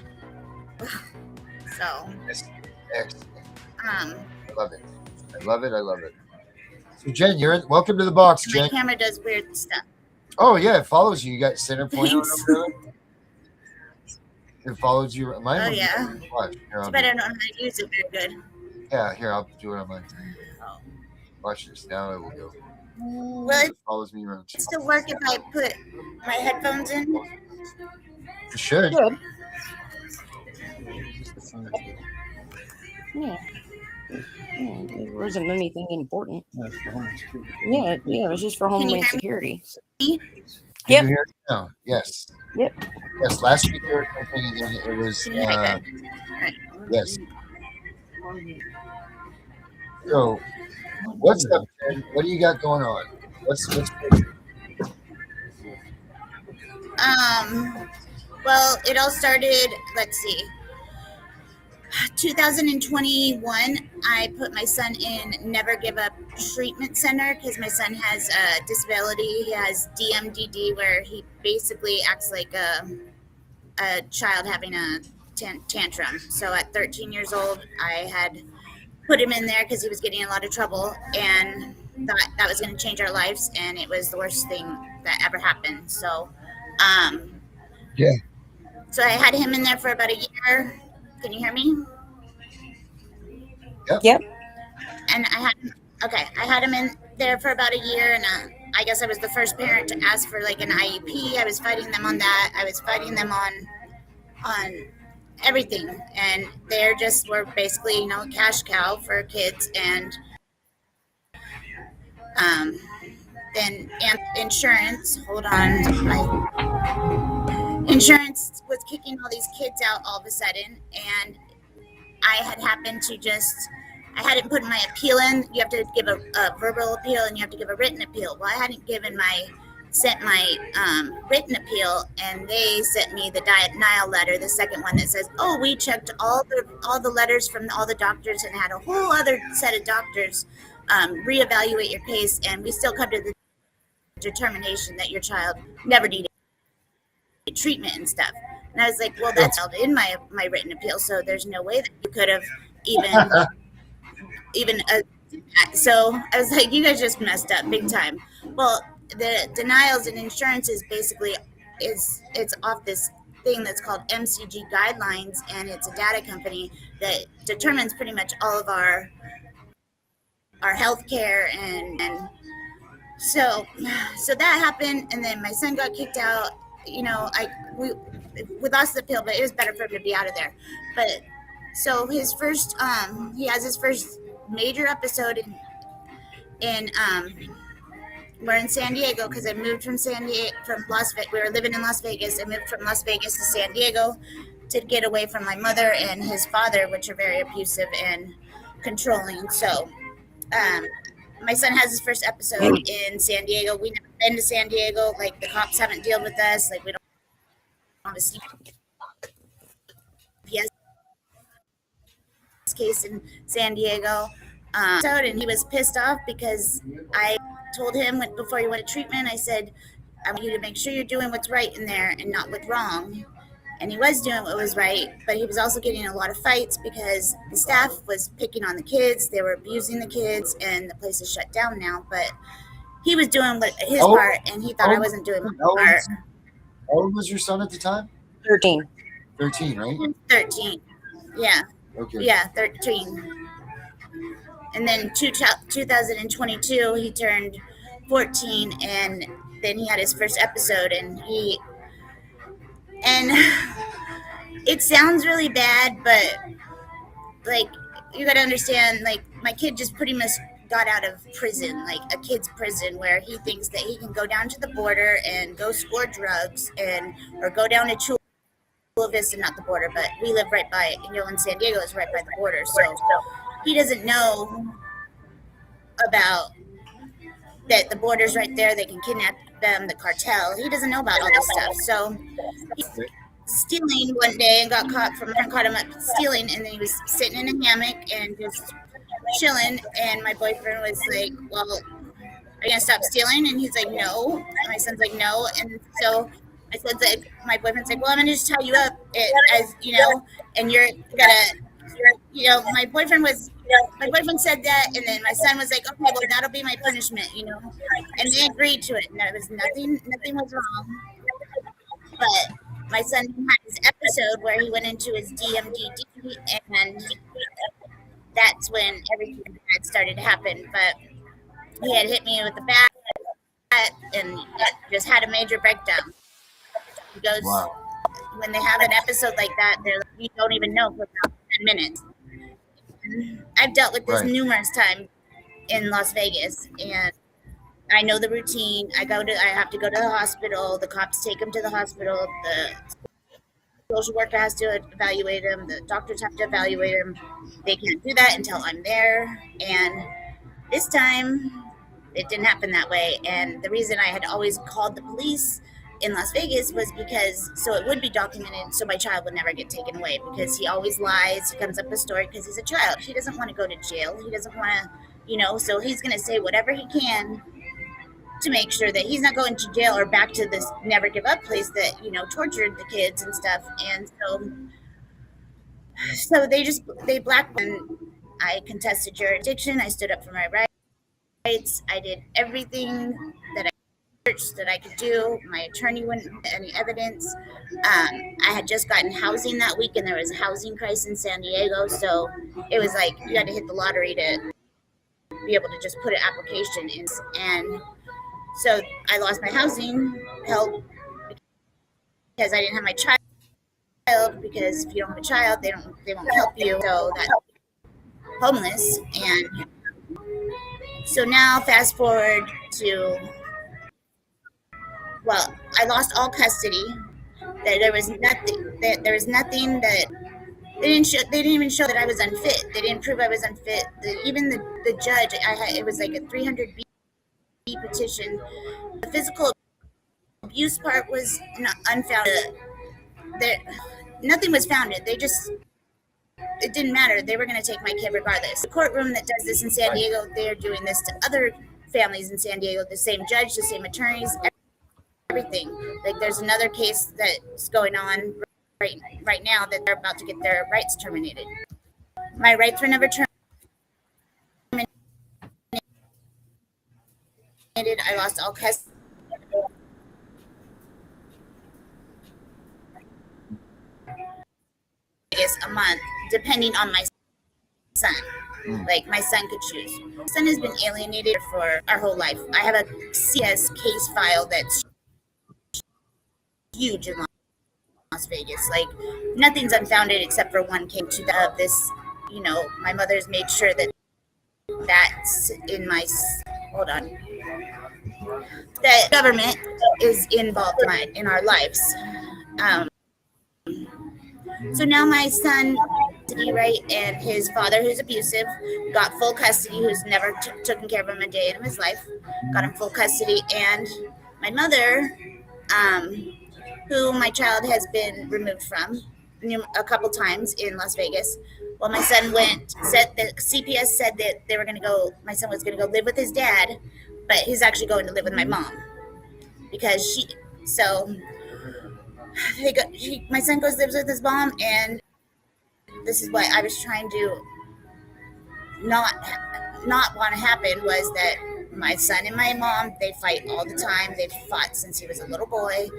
[SPEAKER 8] So,
[SPEAKER 2] Excellent.
[SPEAKER 8] um,
[SPEAKER 2] I love it. I love it. I love it. So Jen, you're in. Welcome to the box,
[SPEAKER 8] my
[SPEAKER 2] Jen.
[SPEAKER 8] camera does weird stuff.
[SPEAKER 2] Oh yeah, it follows you. You got center point on
[SPEAKER 8] Thanks.
[SPEAKER 2] over there. It follows you. Mine
[SPEAKER 8] Oh
[SPEAKER 2] will-
[SPEAKER 8] yeah.
[SPEAKER 2] Watch. Here, I'll
[SPEAKER 8] But I
[SPEAKER 2] do-
[SPEAKER 8] don't know how to use it very good.
[SPEAKER 2] yeah, here I'll do it on mine.
[SPEAKER 8] Oh.
[SPEAKER 2] Watch this. Now it will go.
[SPEAKER 8] Will
[SPEAKER 2] It follows me around too.
[SPEAKER 8] it still work if I put my headphones in?
[SPEAKER 2] It should.
[SPEAKER 5] Good. Yeah. It wasn't anything important.
[SPEAKER 6] That's the Homeland Security.
[SPEAKER 5] Yeah, it was just for
[SPEAKER 8] you
[SPEAKER 5] Homeland
[SPEAKER 8] hear me?
[SPEAKER 5] Security.
[SPEAKER 2] Can
[SPEAKER 5] Yep.
[SPEAKER 2] you hear it now? Yes.
[SPEAKER 5] Yep.
[SPEAKER 2] Yes. Last week there was something, and then it was.
[SPEAKER 8] Can you hear me?
[SPEAKER 2] Yes. So, what's up, Jen? What do you got going on? What's
[SPEAKER 8] Well, it all started, let's see, 2021, I put my son in Never Give Up Treatment Center because my son has a disability. He has DMDD, where he basically acts like a child having a tantrum. So at 13 years old, I had put him in there because he was getting in a lot of trouble and thought that was going to change our lives, and it was the worst thing that ever happened. So,
[SPEAKER 2] Yeah.
[SPEAKER 8] So I had him in there for about a year. Can you hear me?
[SPEAKER 5] Yep.
[SPEAKER 8] And I had him in there for about a year, and I guess I was the first parent to ask for like an IEP. I was fighting them on that. I was fighting them on everything, and they're just were basically a cash cow for kids. And then insurance. Hold on, my insurance was kicking all these kids out all of a sudden, and I had happened to I hadn't put my appeal in. You have to give a verbal appeal and you have to give a written appeal. Well, I hadn't sent my written appeal, and they sent me the denial letter, the second one that says, "Oh, we checked all the letters from all the doctors and had a whole other set of doctors reevaluate your case, and we still come to the determination that your child never needed treatment and stuff." And I was like, "Well, that's in my written appeal, so there's no way that you could have even." So I was like, "You guys just messed up big time." Well, the denials and insurance is basically it's off this thing that's called MCG guidelines, and it's a data company that determines pretty much all of our health care, and so that happened, and then my son got kicked out. We lost the appeal, but it was better for him to be out of there. But so his first he has his first major episode in we're in San Diego because I moved from Las Vegas. We were living in Las Vegas. I moved from Las Vegas to San Diego to get away from my mother and his father, which are very abusive and controlling. So my son has his first episode in San Diego. We never been to San Diego. Like the cops haven't dealt with us. Like we don't have a CPS case in San Diego. And he was pissed off because I told him before he went to treatment, I said, I want you to make sure you're doing what's right in there and not what's wrong. And he was doing what was right, but he was also getting a lot of fights because the staff was picking on the kids. They were abusing the kids, and the place is shut down now. But he was doing his part, and he thought I wasn't doing my part.
[SPEAKER 2] How old was your son at the time?
[SPEAKER 5] 13.
[SPEAKER 2] 13, right?
[SPEAKER 8] 13. Yeah.
[SPEAKER 2] Okay.
[SPEAKER 8] Yeah, 13. And then 2022, he turned 14, and then he had his first episode, and it sounds really bad, but like you got to understand, like my kid just pretty much got out of prison, like a kid's prison, where he thinks that he can go down to the border and go score drugs or go down to Chula Vista, not the border, but we live right by, in San Diego is right by the border, so he doesn't know about that the border's right there. They can kidnap them, the cartel. He doesn't know about all this stuff. So he's stealing one day and got caught. From a friend caught him up stealing, and then he was sitting in a hammock and just chilling. And my boyfriend was like, "Well, are you gonna stop stealing?" And he's like, "No." And my son's like, "No." And so I said, like, my boyfriend's like, "Well, I'm gonna just tie you up, as and you're gonna." My boyfriend said that, and then my son was like, "Okay, well, that'll be my punishment," and they agreed to it. And there was nothing was wrong. But my son had his episode where he went into his DMDD, and that's when everything had started to happen. But he had hit me with the bat and just had a major breakdown. He goes, wow. When they have an episode like that, you don't even know for about 10 minutes. I've dealt with this numerous times in Las Vegas, and I know the routine. I have to go to the hospital. The cops take him to the hospital. The social worker has to evaluate him. The doctors have to evaluate him. They can't do that until I'm there. And this time, it didn't happen that way. And the reason I had always called the police in Las Vegas was because so it would be documented, so my child would never get taken away, because he always lies. He comes up with a story because he's a child. He doesn't want to go to jail. He doesn't want to, so he's going to say whatever he can to make sure that he's not going to jail or back to this never give up place that, tortured the kids and stuff. And so they blackballed. And I contested jurisdiction. I stood up for my rights. I did everything that I could do. My attorney wouldn't have any evidence. I had just gotten housing that week, and there was a housing crisis in San Diego, so it was like you had to hit the lottery to be able to just put an application in. And so I lost my housing help because I didn't have my child, because if you don't have a child, they won't help you. So that's homeless. And so now fast forward to, well, I lost all custody. There was nothing that they didn't even show that I was unfit. They didn't prove I was unfit. Even the judge, it was like a 300B petition. The physical abuse part was not unfounded. Nothing was founded. It didn't matter. They were going to take my kid regardless. The courtroom that does this in San Diego, they're doing this to other families in San Diego. The same judge, the same attorneys, everything. Like there's another case that's going on right now that they're about to get their rights terminated. My rights were never terminated. I lost all custody. A month, depending on my son. Like my son could choose. My son has been alienated for our whole life. I have a CPS case file that's huge in Las Vegas. Like nothing's unfounded except for one case of this. My mother's made sure that that's in my. Hold on. The government is involved in our lives. So now my son right? And his father, who's abusive, got full custody, who's never taken care of him a day in his life, got him full custody. And my mother, who my child has been removed from a couple times in Las Vegas. Well, my son said the CPS said that they were going to go, my son was going to go live with his dad, but he's actually going to live with my mom because my son goes lives with his mom, and this is what I was trying to not want to happen, was that my son and my mom, they fight all the time. They've fought since he was a little boy.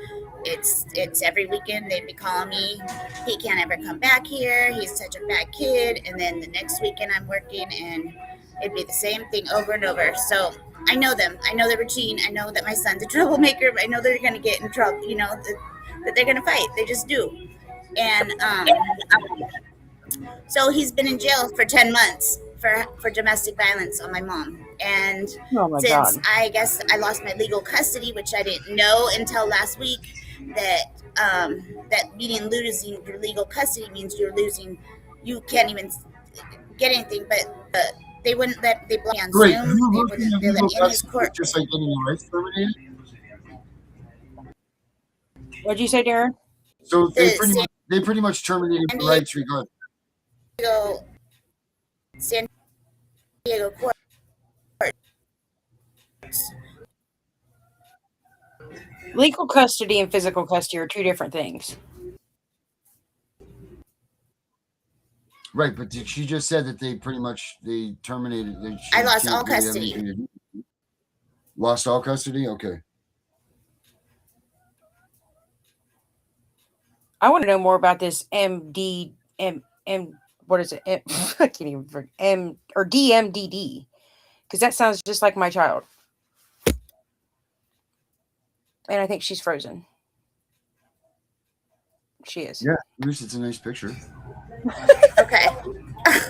[SPEAKER 8] It's every weekend they'd be calling me, he can't ever come back here, he's such a bad kid. And then the next weekend I'm working and it'd be the same thing over and over. So I know them. I know their routine. I know that my son's a troublemaker. I know they're going to get in trouble, that they're going to fight. They just do. And so he's been in jail for 10 months for domestic violence on my mom. And since I guess I lost my legal custody, which I didn't know until last week, that meaning losing your legal custody means you can't even get anything, but they wouldn't they block me on Zoom. They let me in his court.
[SPEAKER 2] Just like getting your rights terminated?
[SPEAKER 5] What'd you say, Darren?
[SPEAKER 2] So they pretty much terminated the rights regardless.
[SPEAKER 8] San Diego court.
[SPEAKER 5] Legal custody and physical custody are two different things.
[SPEAKER 2] Right, but she just said that they terminated.
[SPEAKER 8] I lost all custody.
[SPEAKER 2] Lost all custody? Okay.
[SPEAKER 5] I want to know more about this what is it? I can't even or DMDD, because that sounds just like my child. And I think she's frozen. She is.
[SPEAKER 2] Yeah, at least it's a nice picture.
[SPEAKER 8] Okay.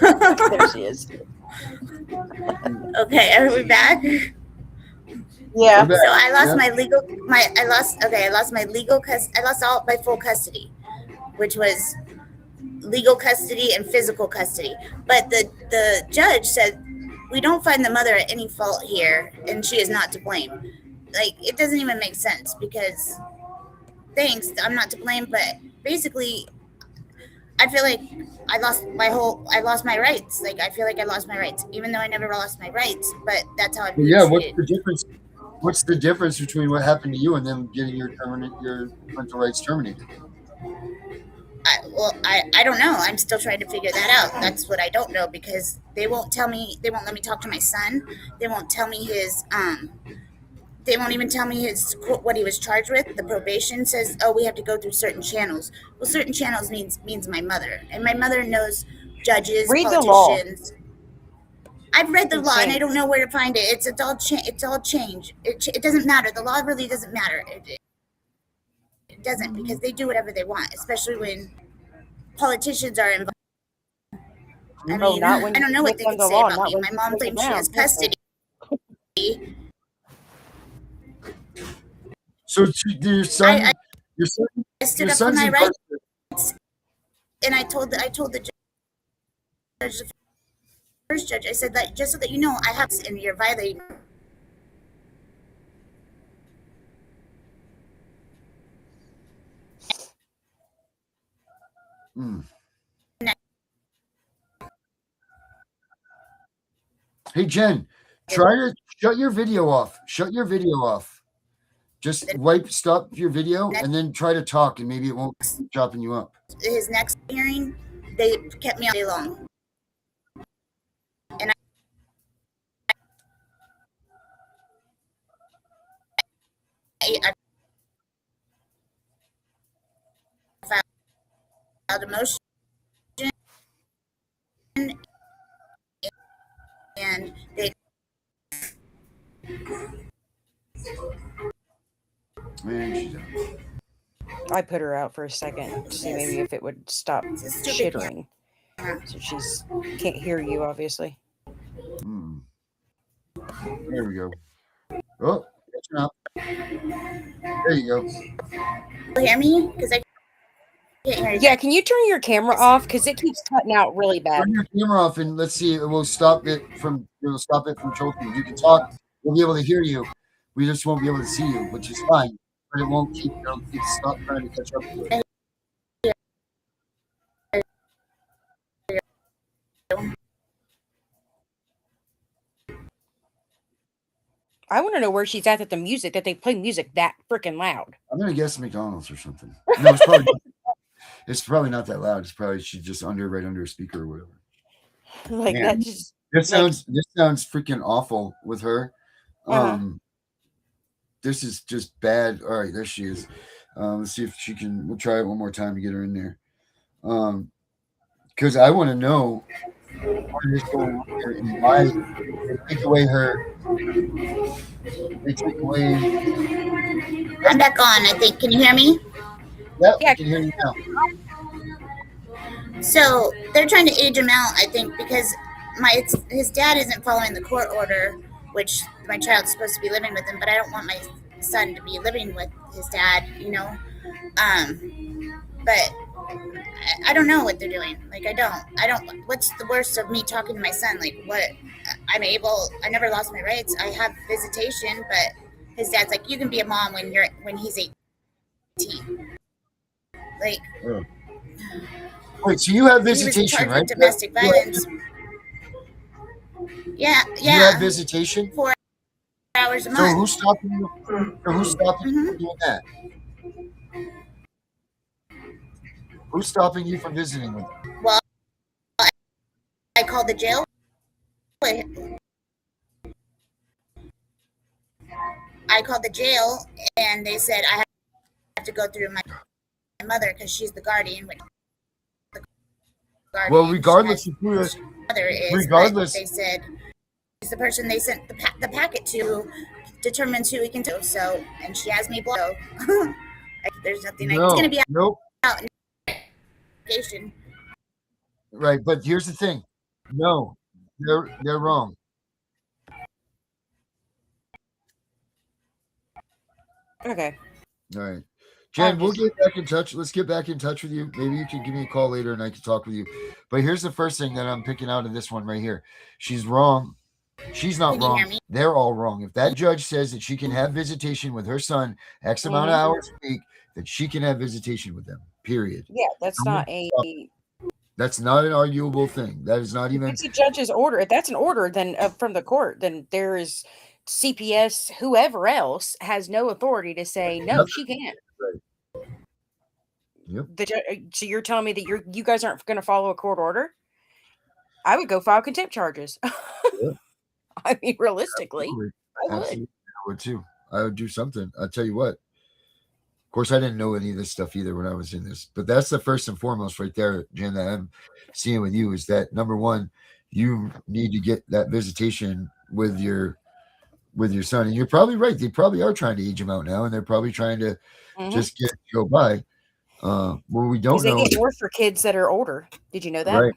[SPEAKER 5] There she is.
[SPEAKER 8] Okay, are we back?
[SPEAKER 5] Yeah.
[SPEAKER 8] So I lost I lost all my full custody, which was legal custody and physical custody. But the judge said, we don't find the mother at any fault here, and she is not to blame. Like, it doesn't even make sense, because thanks, I'm not to blame, but basically I feel like I lost my rights. Like, I feel like I lost my rights, even though I never lost my rights, but that's how I've been treated.
[SPEAKER 2] What's the difference? What's the difference between what happened to you and them getting your parental rights terminated?
[SPEAKER 8] I don't know. I'm still trying to figure that out. That's what I don't know, because they won't let me talk to my son. They won't tell me they won't even tell me what he was charged with. The probation says, oh, we have to go through certain channels. Well, certain channels means my mother. And my mother knows judges, politicians. I've read the law, and I don't know where to find it. It's all changed. It doesn't matter. The law really doesn't matter. It doesn't, because they do whatever they want, especially when politicians are involved. I mean, I don't know what they can say about me. My mom claims she has custody.
[SPEAKER 2] So your son,
[SPEAKER 8] I stood up for my rights, and I told the judge, the first judge, I said that just so that you know, I have, and you're violating.
[SPEAKER 2] Hey Jen, try to shut your video off. Shut your video off. Just stop your video and then try to talk, and maybe it won't keep chopping you up.
[SPEAKER 8] His next hearing, they kept me all day long. And I filed a motion, and they
[SPEAKER 2] Man, she's out.
[SPEAKER 5] I put her out for a second to see maybe if it would stop chittering. So she's can't hear you, obviously.
[SPEAKER 2] There we go. Oh, catching up. There you go.
[SPEAKER 8] hear me? Because
[SPEAKER 5] Yeah, can you turn your camera off? Because it keeps cutting out really bad.
[SPEAKER 2] Turn your camera off and let's see. We'll stop it from choking. You can talk. We'll be able to hear you. We just won't be able to see you, which is fine. But it won't keep. It'll keep stop trying to catch up with you.
[SPEAKER 5] I want to know where she's at the music, that they play music that freaking loud.
[SPEAKER 2] I'm gonna guess McDonald's or something. No, it's probably it's probably not that loud. It's probably she's just right under a speaker or whatever.
[SPEAKER 5] Like
[SPEAKER 2] Man,
[SPEAKER 5] that just
[SPEAKER 2] this sounds freaking awful with her. This is just bad. All right, there she is. Let's see if she can. We'll try it one more time to get her in there. Because I want to know what is going on here and why they take away her. They take away.
[SPEAKER 8] I'm back on, I think. Can you hear me?
[SPEAKER 2] Yep, I can hear you now.
[SPEAKER 8] So they're trying to age him out, I think, because his dad isn't following the court order, which my child's supposed to be living with him, but I don't want my son to be living with his dad, you know. But I don't know what they're doing. Like, I don't. What's the worst of me talking to my son? Like, what? I never lost my rights. I have visitation, but his dad's like, you can be a mom when he's 18. Like,
[SPEAKER 2] wait, so you have
[SPEAKER 8] he was
[SPEAKER 2] visitation,
[SPEAKER 8] charged
[SPEAKER 2] right?
[SPEAKER 8] with domestic violence. Yeah.
[SPEAKER 2] You have visitation?
[SPEAKER 8] 4 hours a month.
[SPEAKER 2] So who's stopping you? From doing that? Who's stopping you from visiting with them?
[SPEAKER 8] Well, I called the jail. I called the jail, and they said I have to go through my mother because she's the guardian.
[SPEAKER 2] Well, regardless of who
[SPEAKER 8] his mother is,
[SPEAKER 2] regardless,
[SPEAKER 8] they said it's the person they sent the packet to determines who we can do. So, and she has me blocked. There's nothing. It's going to be out.
[SPEAKER 2] Right, but here's the thing. No, they're wrong.
[SPEAKER 5] Okay.
[SPEAKER 2] All right. Jen, we'll get back in touch. Let's get back in touch with you. Maybe you can give me a call later and I can talk with you. But here's the first thing that I'm picking out of this one right here. She's wrong. She's not wrong. They're all wrong. If that judge says that she can have visitation with her son X amount of hours a week, that she can have visitation with them, period.
[SPEAKER 5] Yeah, that's not
[SPEAKER 2] an arguable thing. That is not even.
[SPEAKER 5] If it's a judge's order. If that's an order, then from the court, then there is CPS, whoever else has no authority to say no. She can't.
[SPEAKER 2] Right. Yep.
[SPEAKER 5] So you're telling me that you guys aren't going to follow a court order? I would go file contempt charges.
[SPEAKER 2] Yep.
[SPEAKER 5] I mean, realistically,
[SPEAKER 2] Absolutely. I would too. I would do something. I'll tell you what. Of course, I didn't know any of this stuff either when I was in this, but that's the first and foremost right there, Jen, that I'm seeing with you is that number one, you need to get that visitation with your son. And you're probably right. They probably are trying to age him out now, and they're probably trying to just get go by. Well, we don't know.
[SPEAKER 5] They get more for kids that are older. Did you know that?
[SPEAKER 2] Right.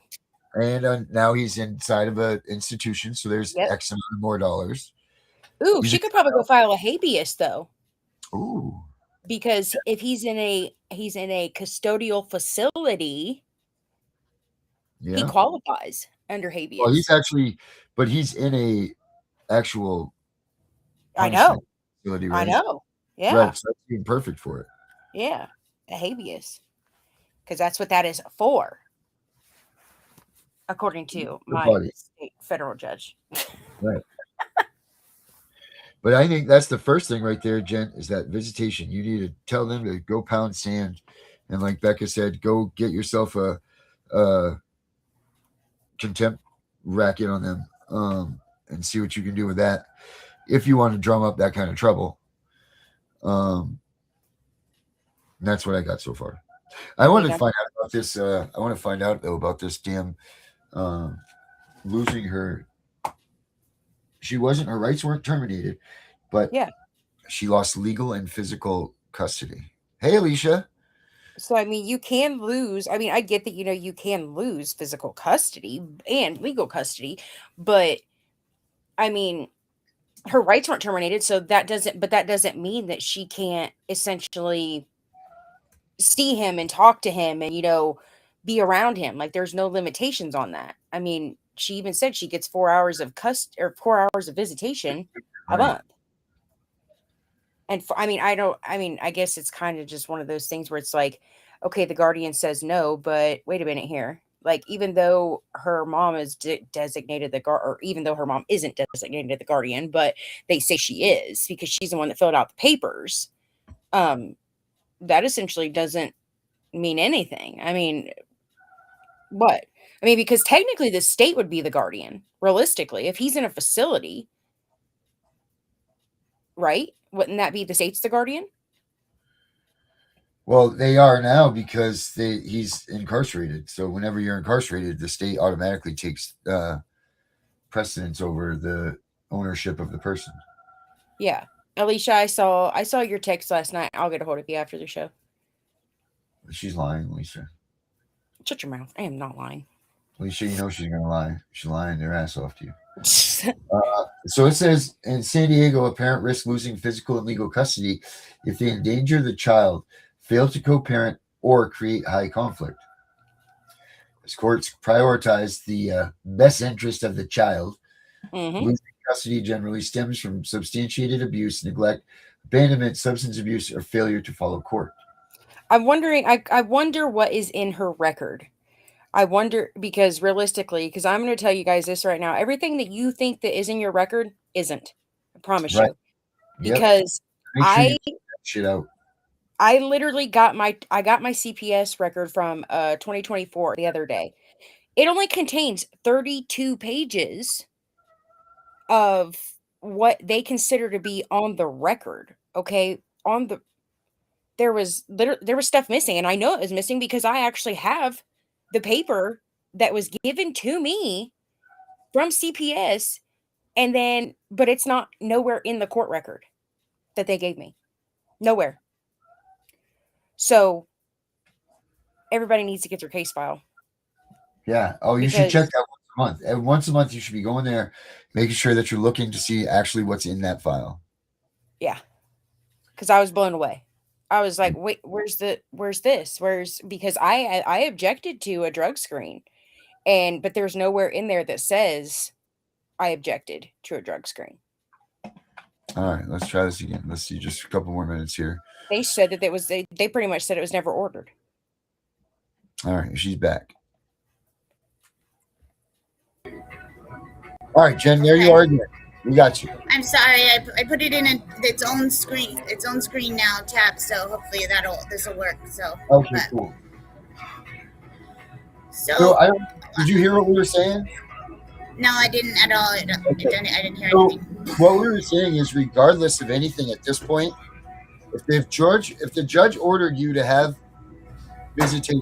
[SPEAKER 2] And now he's inside of an institution, so there's X amount of more dollars.
[SPEAKER 5] Ooh, she could probably go file a habeas though.
[SPEAKER 2] Ooh.
[SPEAKER 5] Because if he's in a custodial facility, he qualifies under habeas.
[SPEAKER 2] Well, he's in a actual.
[SPEAKER 5] I know.
[SPEAKER 2] Facility, right?
[SPEAKER 5] I know. Yeah.
[SPEAKER 2] Right. So that's even perfect for it.
[SPEAKER 5] Yeah, a habeas, because that's what that is for, according to my state federal judge.
[SPEAKER 2] Right. But I think that's the first thing right there, Jen, is that visitation. You need to tell them to go pound sand. And like Becca said, go get yourself a contempt racket on them and see what you can do with that if you want to drum up that kind of trouble. That's what I got so far. I want to find out about this. I want to find out, though, about this damn losing her. Her rights weren't terminated, but she lost legal and physical custody. Hey, Alicia.
[SPEAKER 5] So, I mean, you can lose. I mean, I get that, you can lose physical custody and legal custody, but I mean, her rights weren't terminated. So that doesn't mean that she can't essentially see him and talk to him and, be around him. Like, there's no limitations on that. I mean, she even said she gets 4 hours of 4 hours of visitation a
[SPEAKER 2] Right.
[SPEAKER 5] month. And I guess it's kind of just one of those things where it's like, okay, the guardian says no, but wait a minute here. Like, even though her mom is designated or even though her mom isn't designated the guardian, but they say she is because she's the one that filled out the papers. That essentially doesn't mean anything. I mean, what? I mean, because technically the state would be the guardian, realistically, if he's in a facility, right? Wouldn't that be the state's the guardian?
[SPEAKER 2] Well, they are now because he's incarcerated. So whenever you're incarcerated, the state automatically takes precedence over the ownership of the person.
[SPEAKER 5] Yeah. Alicia, I saw your text last night. I'll get a hold of you after the show.
[SPEAKER 2] She's lying, Lisa.
[SPEAKER 5] Shut your mouth. I am not lying.
[SPEAKER 2] Alicia, you know she's going to lie. She's lying their ass off to you. So it says, in San Diego, a parent risks losing physical and legal custody if they endanger the child, fail to co-parent, or create high conflict. As courts prioritize the best interest of the child, losing custody generally stems from substantiated abuse, neglect, abandonment, substance abuse, or failure to follow court.
[SPEAKER 5] I'm wondering, I wonder what is in her record. I wonder, because realistically, because I'm going to tell you guys this right now, everything that you think that is in your record isn't. I promise you. Because
[SPEAKER 2] Make sure you get that shit out.
[SPEAKER 5] I literally got my CPS record from 2024 the other day. It only contains 32 pages of what they consider to be on the record. Okay, there was stuff missing, and I know it was missing because I actually have the paper that was given to me from CPS, but it's not nowhere in the court record that they gave me. Nowhere. So everybody needs to get their case file.
[SPEAKER 2] Yeah. Oh, you should check that once a month. And once a month, you should be going there, making sure that you're looking to see actually what's in that file.
[SPEAKER 5] Yeah. Because I was blown away. I was like, wait, where's this? Because I objected to a drug screen, but there's nowhere in there that says I objected to a drug screen.
[SPEAKER 2] All right, let's try this again. Let's see, just a couple more minutes here.
[SPEAKER 5] They said that they pretty much said it was never ordered.
[SPEAKER 2] All right, she's back. All right, Jen, there you are again. We got you.
[SPEAKER 8] I'm sorry, I put it in its own screen now, tab. So hopefully this will work. So
[SPEAKER 2] okay, cool. So did you hear what we were saying?
[SPEAKER 8] No, I didn't at all. I didn't hear anything.
[SPEAKER 2] What we were saying is, regardless of anything at this point, if the judge ordered you to have visitation,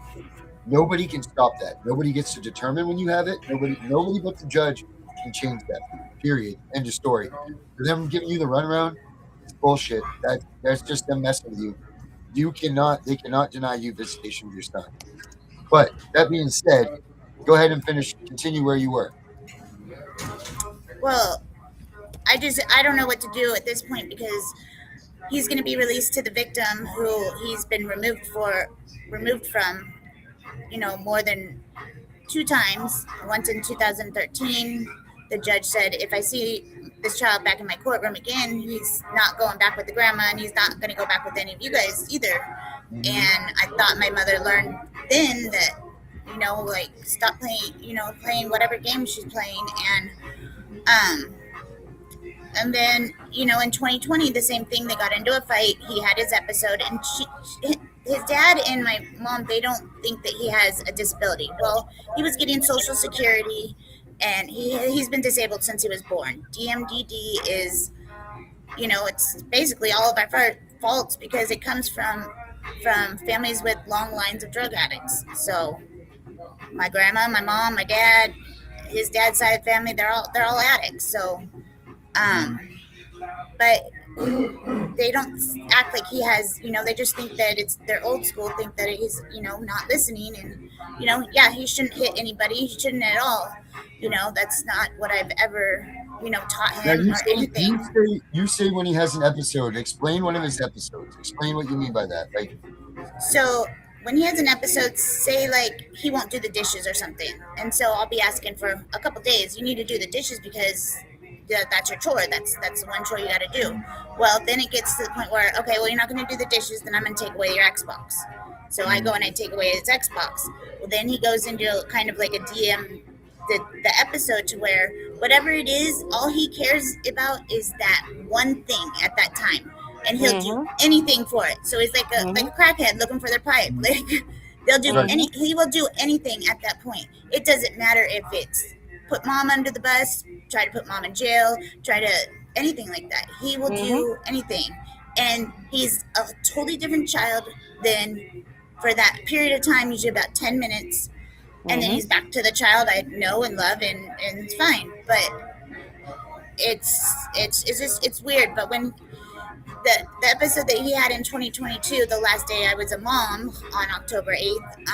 [SPEAKER 2] nobody can stop that. Nobody gets to determine when you have it. Nobody but the judge can change that. Period. End of story. For them giving you the runaround, it's bullshit. That's just them messing with you. They cannot deny you visitation with your son. But that being said, go ahead and continue where you were.
[SPEAKER 8] Well, I don't know what to do at this point because he's going to be released to the victim who he's been removed from, more than 2 times. Once in 2013, the judge said, if I see this child back in my courtroom again, he's not going back with the grandma and he's not going to go back with any of you guys either. Mm-hmm. And I thought my mother learned then that, stop playing whatever game she's playing. And then, in 2020, the same thing, they got into a fight. He had his episode, and his dad and my mom, they don't think that he has a disability. Well, he was getting Social Security, and he's been disabled since he was born. DMDD is, it's basically all of our faults because it comes from families with long lines of drug addicts. So my grandma, my mom, my dad, his dad's side of the family, they're all addicts. So, but they don't act like he has, they just think that they're old school, think that he's, not listening. And, yeah, he shouldn't hit anybody. He shouldn't at all. That's not what I've ever, taught him or anything.
[SPEAKER 2] You say when he has an episode, explain one of his episodes. Explain what you mean by that. Like,
[SPEAKER 8] So when he has an episode, say like he won't do the dishes or something, and so I'll be asking for a couple days. You need to do the dishes because that's your chore. That's the one chore you got to do. Well, then it gets to the point where, okay, well, you're not going to do the dishes, then I'm going to take away your Xbox. So I go and I take away his Xbox. Well, then he goes into kind of like a DM the episode to where whatever it is, all he cares about is that one thing at that time, and he'll do anything for it. So he's like a crackhead looking for their pipe. Like they'll do
[SPEAKER 2] Right.
[SPEAKER 8] he will do anything at that point. It doesn't matter if it's put mom under the bus, try to put mom in jail, try to anything like that. He will do anything, and he's a totally different child than for that period of time, usually about 10 minutes. And then he's back to the child I know and love, and it's fine. But it's weird. But when the episode that he had in 2022, the last day I was a mom on October 8th,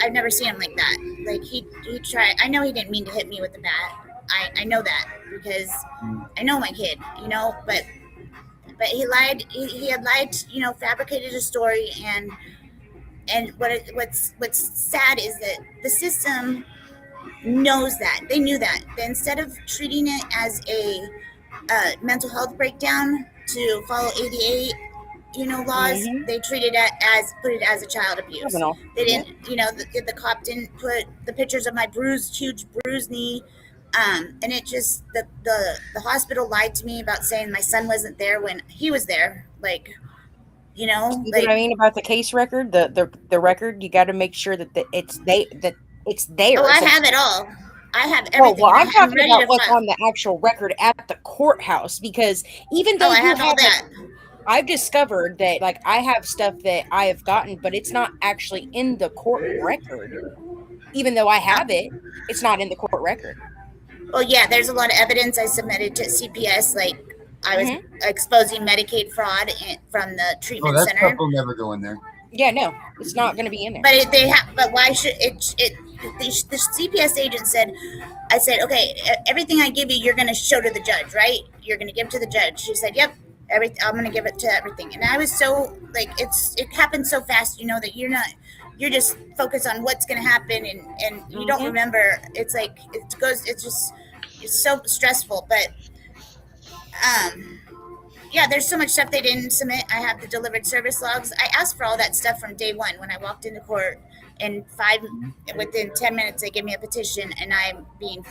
[SPEAKER 8] I've never seen him like that. Like he tried. I know he didn't mean to hit me with the bat. I know that because I know my kid, but he lied. He had lied, fabricated a story, and what's sad is that the system knows that. They knew that. Instead of treating it as a mental health breakdown to follow ADA, laws, they treated it put it as a child abuse. They didn't, the cop didn't put the pictures of my huge bruised knee. And it just, the hospital lied to me about saying my son wasn't there when he was there. Like,
[SPEAKER 5] You know what I mean about the case record, the record. You got to make sure that it's there.
[SPEAKER 8] Oh, I have it all. I have everything.
[SPEAKER 5] Oh, well, I'm talking about what's on the actual record at the courthouse, because even though
[SPEAKER 8] I have all that,
[SPEAKER 5] I've discovered that like I have stuff that I have gotten, but it's not actually in the court record. Even though I have it, it's not in the court record.
[SPEAKER 8] Well, yeah, there's a lot of evidence I submitted to CPS, like I was exposing Medicaid fraud from the treatment
[SPEAKER 2] that
[SPEAKER 8] center.
[SPEAKER 2] stuff will never go in there.
[SPEAKER 5] Yeah, no, it's not going to be in there.
[SPEAKER 8] But But why should it? The CPS agent said, I said, okay, everything I give you, you're going to show to the judge, right? You're going to give to the judge. She said, yep, I'm going to give it to everything. And I was so like, it happened so fast, that you're just focused on what's going to happen, and you don't remember. It's like it's so stressful. But yeah, there's so much stuff they didn't submit. I have the delivered service logs. I asked for all that stuff from day one when I walked into court. And within 10 minutes, they give me a petition, and I'm being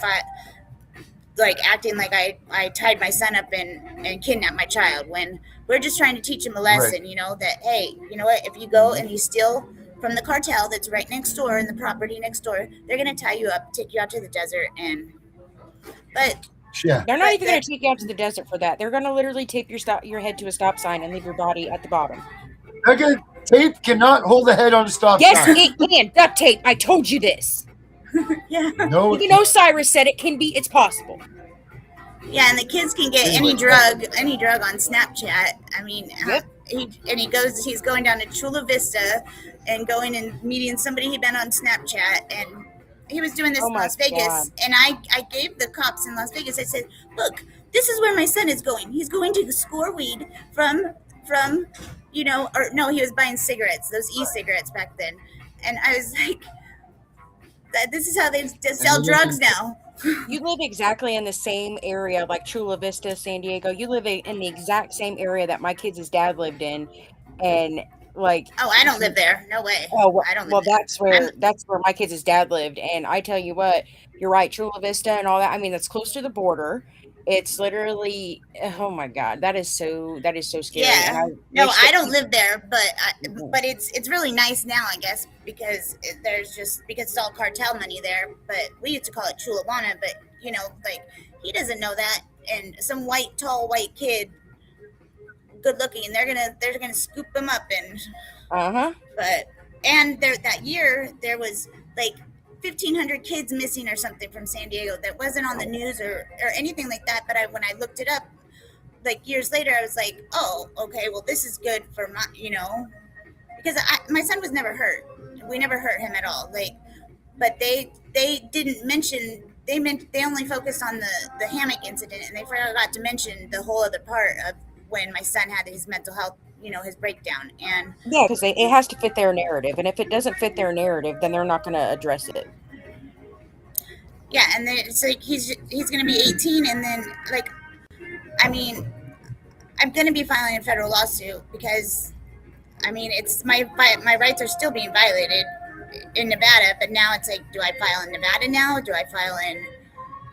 [SPEAKER 8] acting like I tied my son up and kidnapped my child, when we're just trying to teach him a lesson, that, hey, you know what, if you go and you steal from the cartel that's right next door in the property next door, they're going to tie you up, take you out to the desert.
[SPEAKER 2] Yeah.
[SPEAKER 5] They're not even going to take you out to the desert for that. They're going to literally tape your head to a stop sign and leave your body at the bottom.
[SPEAKER 2] Okay, tape cannot hold the head on a stop sign.
[SPEAKER 5] Yes, it can. Duct tape. I told you this.
[SPEAKER 8] Yeah.
[SPEAKER 2] No,
[SPEAKER 5] Even though Cyrus said it's possible.
[SPEAKER 8] Yeah, and the kids can get any drug on Snapchat. I mean, he's going down to Chula Vista and going and meeting somebody he met on Snapchat, and he was doing this in Las Vegas.
[SPEAKER 5] God.
[SPEAKER 8] And I gave the cops in Las Vegas, I said, look, this is where my son is going. He's going to score weed from he was buying cigarettes, those e-cigarettes back then. And I was like, this is how they sell drugs now.
[SPEAKER 5] You live exactly in the same area, like Chula Vista, San Diego. You live in the exact same area that my kids' dad lived in, and like.
[SPEAKER 8] Oh, I don't live there. No way.
[SPEAKER 5] Oh, well,
[SPEAKER 8] I don't live
[SPEAKER 5] there. That's where my kids' dad lived, and I tell you what, you're right, Chula Vista and all that. I mean, that's close to the border. It's literally, oh my God, that is so scary.
[SPEAKER 8] Yeah. I don't live there, but it's really nice now, I guess, because it's all cartel money there. But we used to call it Chulawana, but he doesn't know that. And some tall white kid, good looking, they're gonna scoop him up and. And that year there was like 1,500 kids missing or something from San Diego that wasn't on the news or anything like that. But when I looked it up, like years later, I was like, oh, okay, well, this is good for my, because my son was never hurt. We never hurt him at all. But they didn't mention, they only focused on the hammock incident, and they forgot to mention the whole other part of when my son had his mental health his breakdown. And
[SPEAKER 5] Yeah, because it has to fit their narrative, and if it doesn't fit their narrative, then they're not going to address it.
[SPEAKER 8] yeah, and then it's like he's going to be 18, and then like, I mean, I'm going to be filing a federal lawsuit because, I mean, it's my rights are still being violated in Nevada, but now it's like, do I file in Nevada now? Do I file in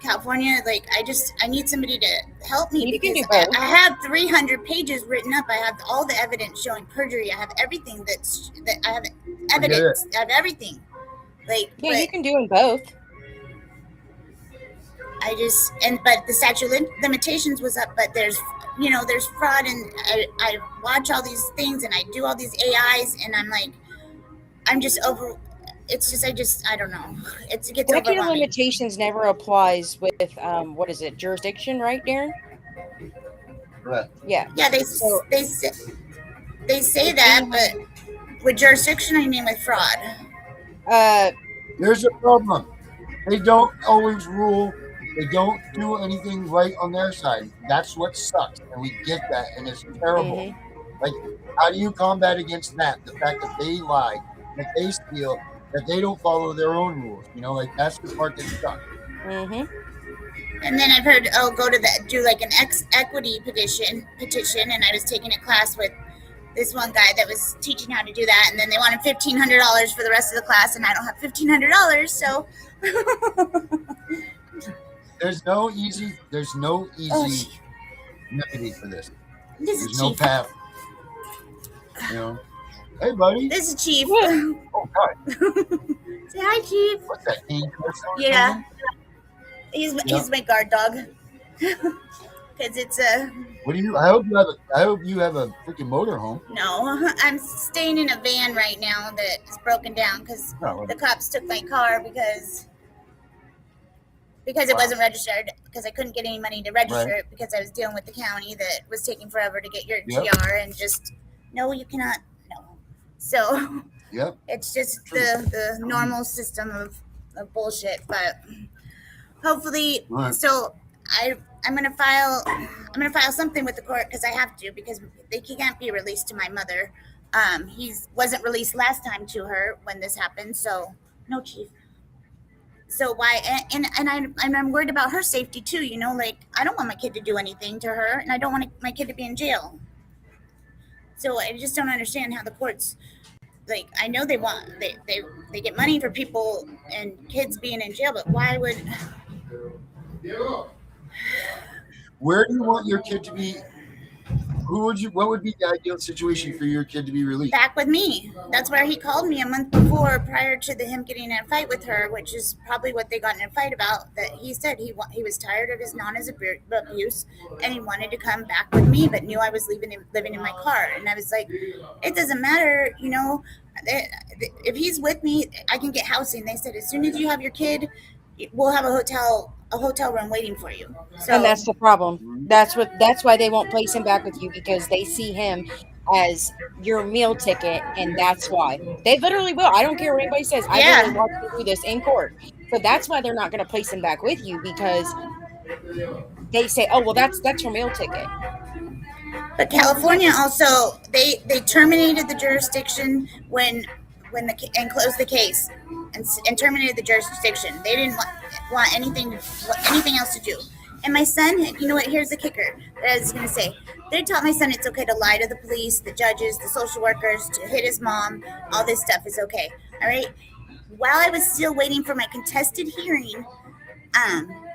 [SPEAKER 8] California? Like, I need somebody to help me
[SPEAKER 5] You can
[SPEAKER 8] because
[SPEAKER 5] do both.
[SPEAKER 8] I have 300 pages written up. I have all the evidence showing perjury. I have everything I have evidence. I have everything. Like,
[SPEAKER 5] Yeah,
[SPEAKER 8] but
[SPEAKER 5] you can do them both.
[SPEAKER 8] but the statute of limitations was up, but there's fraud, and I watch all these things and I do all these AIs, and I'm like, I'm just over. It's just, I don't know. It gets
[SPEAKER 5] Statute of
[SPEAKER 8] overwhelming.
[SPEAKER 5] limitations never applies with what is it, jurisdiction, right, Darren?
[SPEAKER 2] Correct.
[SPEAKER 5] Yeah.
[SPEAKER 8] Yeah, they say that, but with jurisdiction, I mean with fraud.
[SPEAKER 2] There's a problem. They don't always rule. They don't do anything right on their side. That's what sucks, and we get that, and it's terrible.
[SPEAKER 5] Mm-hmm.
[SPEAKER 2] Like, how do you combat against that? The fact that they lie, that they steal, that they don't follow their own rules. Like, that's the part that sucks.
[SPEAKER 5] Mm-hmm.
[SPEAKER 8] And then I've heard, do like an equity petition, and I was taking a class with this one guy that was teaching how to do that, and then they wanted $1,500 for the rest of the class, and I don't have $1,500, so.
[SPEAKER 2] There's no easy remedy for this. There's no
[SPEAKER 8] Chief.
[SPEAKER 2] path. Hey, buddy.
[SPEAKER 8] This is Chief.
[SPEAKER 2] Oh, God.
[SPEAKER 8] Say hi, Chief.
[SPEAKER 2] What's that?
[SPEAKER 8] Yeah. He's my guard dog. Because it's a.
[SPEAKER 2] What do you? I hope you have a freaking motorhome.
[SPEAKER 8] No, I'm staying in a van right now that is broken down because the cops took my car because it wasn't registered, because I couldn't get any money to register it because I was dealing with the county that was taking forever to get your GR, and just no, you cannot. No. So it's just the normal system of bullshit, but hopefully. So I'm gonna file something with the court because I have to, because he can't be released to my mother. He wasn't released last time to her when this happened, so no, Chief. So why? And I'm worried about her safety too. Like, I don't want my kid to do anything to her, and I don't want my kid to be in jail. So I just don't understand how the courts. Like, I know they get money for people and kids being in jail, but why would?
[SPEAKER 2] Where do you want your kid to be? What would be the ideal situation for your kid to be released?
[SPEAKER 8] Back with me. That's where he called me a month before, prior to him getting in a fight with her, which is probably what they got in a fight about. That he said he was tired of his non-abuse, and he wanted to come back with me, but knew I was living in my car. And I was like, it doesn't matter, if he's with me, I can get housing. They said, as soon as you have your kid, we'll have a hotel room waiting for you. So,
[SPEAKER 5] and that's the problem. That's why they won't place him back with you, because they see him as your meal ticket, and that's why they literally will. I don't care what anybody says. I literally want to do this in court. So that's why they're not going to place him back with you, because they say, oh, well, that's your meal ticket.
[SPEAKER 8] But California also, they terminated the jurisdiction and closed the case and terminated the jurisdiction. They didn't want anything else to do. And my son, you know what? Here's the kicker that I was going to say. They taught my son it's okay to lie to the police, the judges, the social workers, to hit his mom. All this stuff is okay. All right. While I was still waiting for my contested hearing,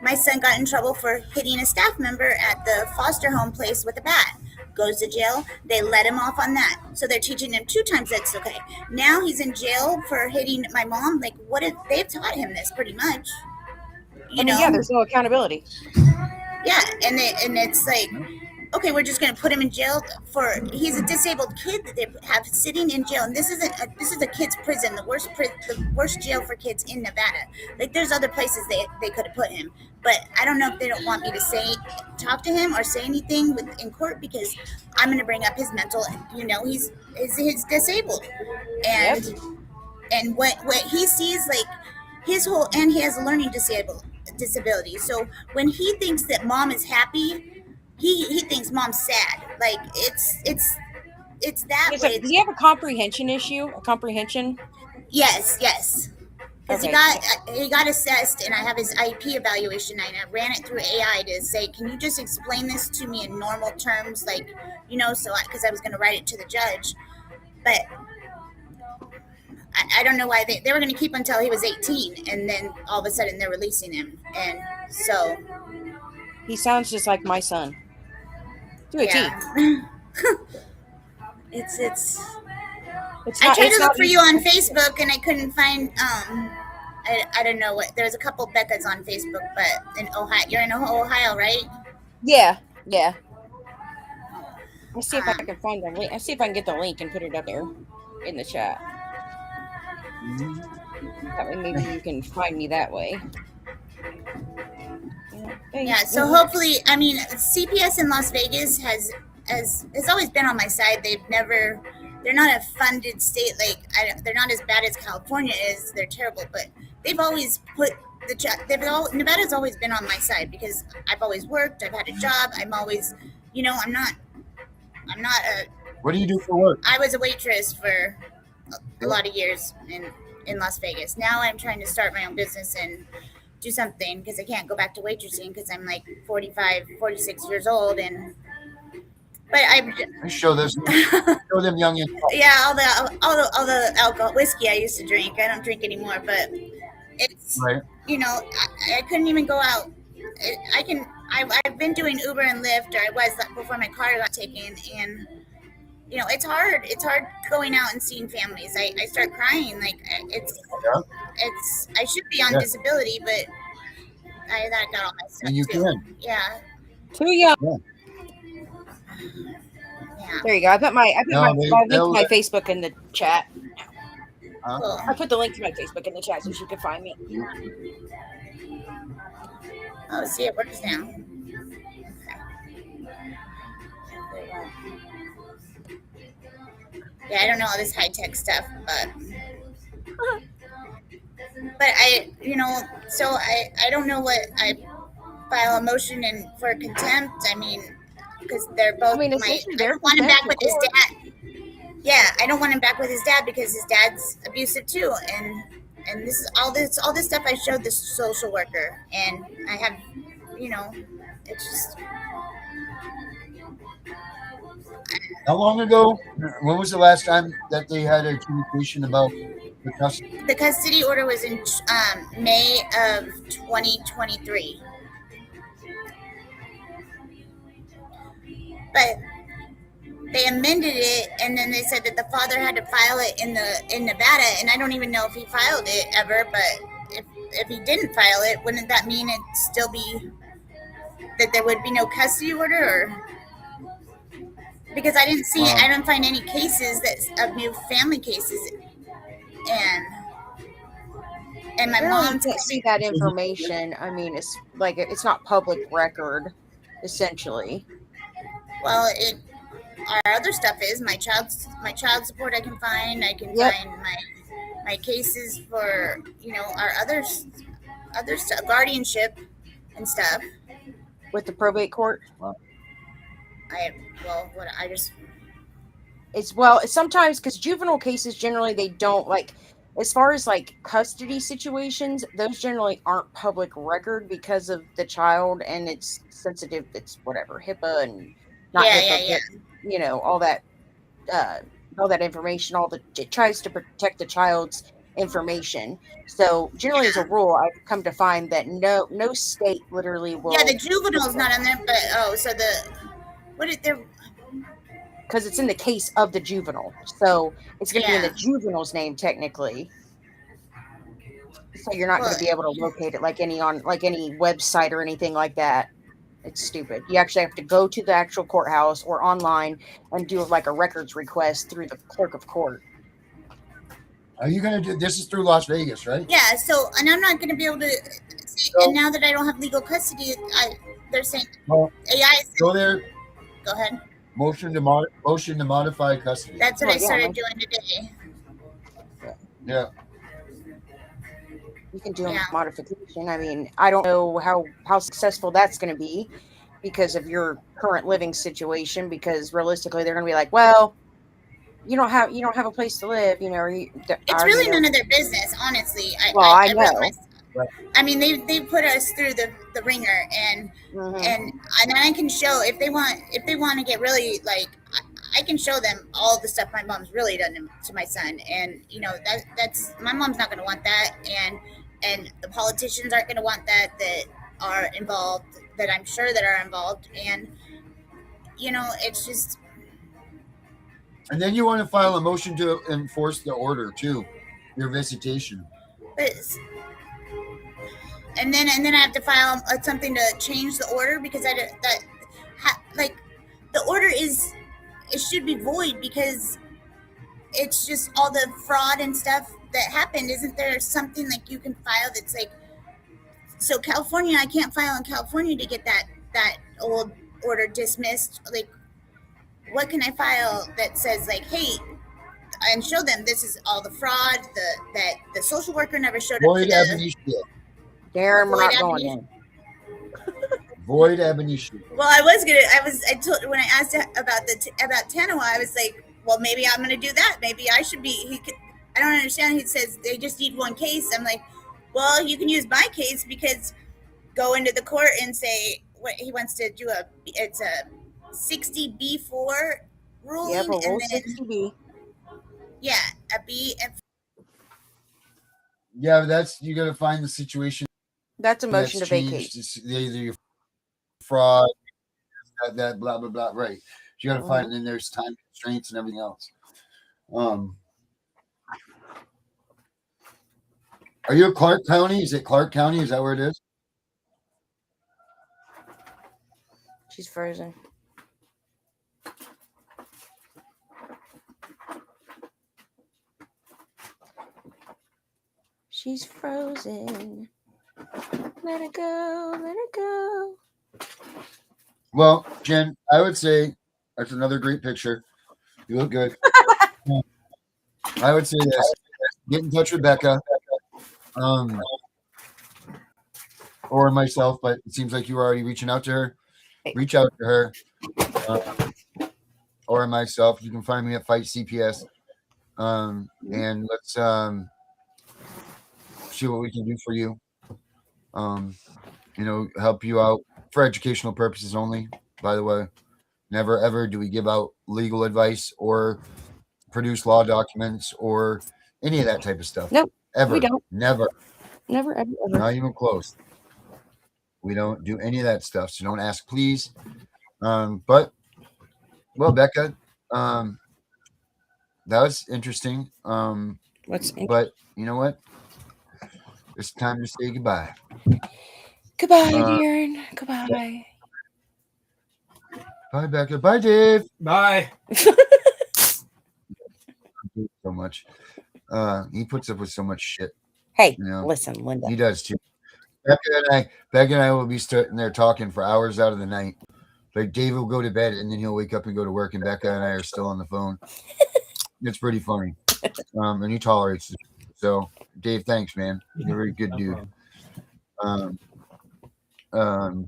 [SPEAKER 8] my son got in trouble for hitting a staff member at the foster home place with a bat. Goes to jail. They let him off on that. So they're teaching him 2 times that's okay. Now he's in jail for hitting my mom. Like, what if they've taught him this pretty much?
[SPEAKER 5] Yeah, there's no accountability.
[SPEAKER 8] Yeah, and it's like, okay, we're just going to put him in jail he's a disabled kid that they have sitting in jail, and this is a kid's prison, the worst jail for kids in Nevada. Like, there's other places they could have put him, but I don't know if they don't want me to talk to him or say anything in court, because I'm going to bring up his mental. He's disabled, and what he sees, like and he has a learning disability. So when he thinks that mom is happy, he thinks mom's sad. Like, it's it's that
[SPEAKER 5] Does
[SPEAKER 8] way.
[SPEAKER 5] do you have a comprehension issue? A comprehension?
[SPEAKER 8] Yes, yes. Because
[SPEAKER 5] Okay.
[SPEAKER 8] he got assessed, and I have his IEP evaluation, and I ran it through AI to say, can you just explain this to me in normal terms, like, you know, so because I was going to write it to the judge, but I don't know why they were going to keep until he was 18, and then all of a sudden they're releasing him, and so
[SPEAKER 5] He sounds just like my son. To a T.
[SPEAKER 8] yeah. It's
[SPEAKER 5] It's
[SPEAKER 8] I
[SPEAKER 5] not.
[SPEAKER 8] tried
[SPEAKER 5] It's
[SPEAKER 8] to
[SPEAKER 5] not
[SPEAKER 8] look for
[SPEAKER 5] easy.
[SPEAKER 8] you on Facebook, and I couldn't find I don't know what. There's a couple Beccas on Facebook, but in Ohio, you're in Ohio, right?
[SPEAKER 5] Yeah. Yeah. Let's see if I
[SPEAKER 8] Um,
[SPEAKER 5] can find the link. Let's see if I can get the link and put it up there in the chat. That way, maybe you can find me that way.
[SPEAKER 8] yeah. So hopefully, I mean, CPS in Las Vegas has always been on my side. They're not a funded state. Like they're not as bad as California is. They're terrible, but they've always put Nevada's always been on my side because I've always worked. I've had a job. I'm always, you know, I'm not a.
[SPEAKER 2] What do you do for work?
[SPEAKER 8] I was a waitress for a lot of years in Las Vegas. Now I'm trying to start my own business and do something because I can't go back to waitressing because I'm like 45, 46 years old, but
[SPEAKER 2] I show them young.
[SPEAKER 8] yeah, all the alcohol, whiskey I used to drink. I don't drink anymore, but it's
[SPEAKER 2] Right.
[SPEAKER 8] you know I couldn't even go out. I've been doing Uber and Lyft, or I was before my car got taken, and you know it's hard going out and seeing families. I start crying, like it's I should be on disability, but I got all my stuff
[SPEAKER 2] And you
[SPEAKER 8] too.
[SPEAKER 2] can.
[SPEAKER 8] Yeah.
[SPEAKER 5] Too young.
[SPEAKER 8] Yeah.
[SPEAKER 5] There you go. I put my link to my Facebook in the chat.
[SPEAKER 8] Cool.
[SPEAKER 5] I put the link to my Facebook in the chat so she could find me.
[SPEAKER 8] Oh, see, it works now. Yeah, I don't know all this high tech stuff, but I, you know, so I don't know what I file a motion for contempt. I mean, because they're both. I don't want him back with his dad. Yeah, I don't want him back with his dad because his dad's abusive too, and this is all this stuff I showed the social worker, and I have, you know, it's just.
[SPEAKER 2] How long ago? When was the last time that they had a communication about the custody?
[SPEAKER 8] The custody order was in May of 2023. But they amended it, and then they said that the father had to file it in Nevada, and I don't even know if he filed it ever. But if he didn't file it, wouldn't that mean it'd still be that there would be no custody order? Or because I didn't see, I don't find any cases of new family cases, and my mom
[SPEAKER 5] can't see that information. I mean, it's like it's not public record, essentially.
[SPEAKER 8] Well, our other stuff is my child support. I can find find my cases for, you know, our other stuff, guardianship and stuff
[SPEAKER 5] with the probate court. It's sometimes because juvenile cases generally they don't like. As far as like custody situations, those generally aren't public record because of the child and it's sensitive. It's whatever HIPAA and not HIPAA, but, you know, all that information. It tries to protect the child's information. So generally, as a rule, I've come to find that no state literally will.
[SPEAKER 8] Yeah, the juvenile's not on there, but
[SPEAKER 5] because it's in the case of the juvenile, so it's going to be in the juvenile's name technically. So you're not going to be able to locate it like any website or anything like that. It's stupid. You actually have to go to the actual courthouse or online and do like a records request through the clerk of court.
[SPEAKER 2] Are you going to do this? Is through Las Vegas, right?
[SPEAKER 8] Yeah. So, and I'm not going to be able to see. And now that I don't have legal custody, they're saying AI.
[SPEAKER 2] Go there.
[SPEAKER 8] Go ahead.
[SPEAKER 2] Motion to modify custody.
[SPEAKER 8] That's what I started doing today.
[SPEAKER 2] Yeah.
[SPEAKER 5] You can do a modification. I mean, I don't know how successful that's going to be because of your current living situation. Because realistically, they're going to be like, well, you don't have a place to live, or
[SPEAKER 8] It's really none of their business, honestly.
[SPEAKER 5] I
[SPEAKER 8] really
[SPEAKER 5] know.
[SPEAKER 8] I mean, they put us through the ringer, and I can show if they want to get really like, I can show them all the stuff my mom's really done to my son, and that's my mom's not going to want that, and the politicians aren't going to want that are involved, that I'm sure that are involved, and it's just.
[SPEAKER 2] And then you want to file a motion to enforce the order too, your visitation.
[SPEAKER 8] And then I have to file something to change the order, because the order it should be void, because it's just all the fraud and stuff that happened. Isn't there something like you can file that's like, so California, I can't file in California to get that old order dismissed. Like, what can I file that says like, hey, and show them this is all the fraud, that the social worker never showed up to the
[SPEAKER 5] Darren, we're not going in.
[SPEAKER 2] Void ab initio.
[SPEAKER 8] Well, I told, when I asked about Tanawa, I was like, well, maybe I'm going to do that. Maybe I should be. I don't understand. He says they just need one case. I'm like, well, you can use my case, because go into the court and say what he wants to do. It's a 60B4 ruling.
[SPEAKER 5] Yeah, but
[SPEAKER 8] and then
[SPEAKER 5] 60B.
[SPEAKER 8] Yeah, a B.
[SPEAKER 2] Yeah, that's, you got to find the situation.
[SPEAKER 5] That's a motion to vacate.
[SPEAKER 2] Either fraud, that blah blah blah. Right. You got to find, and then there's time constraints and everything else. Are you at Clark County? Is it Clark County? Is that where it is?
[SPEAKER 5] She's frozen. She's frozen. Let it go. Let it go.
[SPEAKER 2] Well, Jen, I would say that's another great picture. You look good. I would say this: get in touch with Becca, or myself. But it seems like you were already reaching out to her. Reach out to her, or myself. You can find me at Fight CPS, and let's see what we can do for you. Help you out for educational purposes only, by the way. Never ever do we give out legal advice or produce law documents or any of that type of stuff.
[SPEAKER 5] Nope.
[SPEAKER 2] Ever.
[SPEAKER 5] We don't.
[SPEAKER 2] Never,
[SPEAKER 5] ever.
[SPEAKER 2] not even close. We don't do any of that stuff, so don't ask, please. But Becca, that was interesting. But you know what? It's time to say goodbye.
[SPEAKER 5] Goodbye, Darren. Goodbye.
[SPEAKER 2] Bye, Becca. Bye, Dave.
[SPEAKER 6] Bye.
[SPEAKER 2] So much. He puts up with so much shit.
[SPEAKER 5] Hey, listen, Linda.
[SPEAKER 2] He does too. Becca and I will be sitting there talking for hours out of the night. Like, Dave will go to bed and then he'll wake up and go to work, and Becca and I are still on the phone. It's pretty funny. And he tolerates it. So, Dave, thanks, man. You're a very good dude.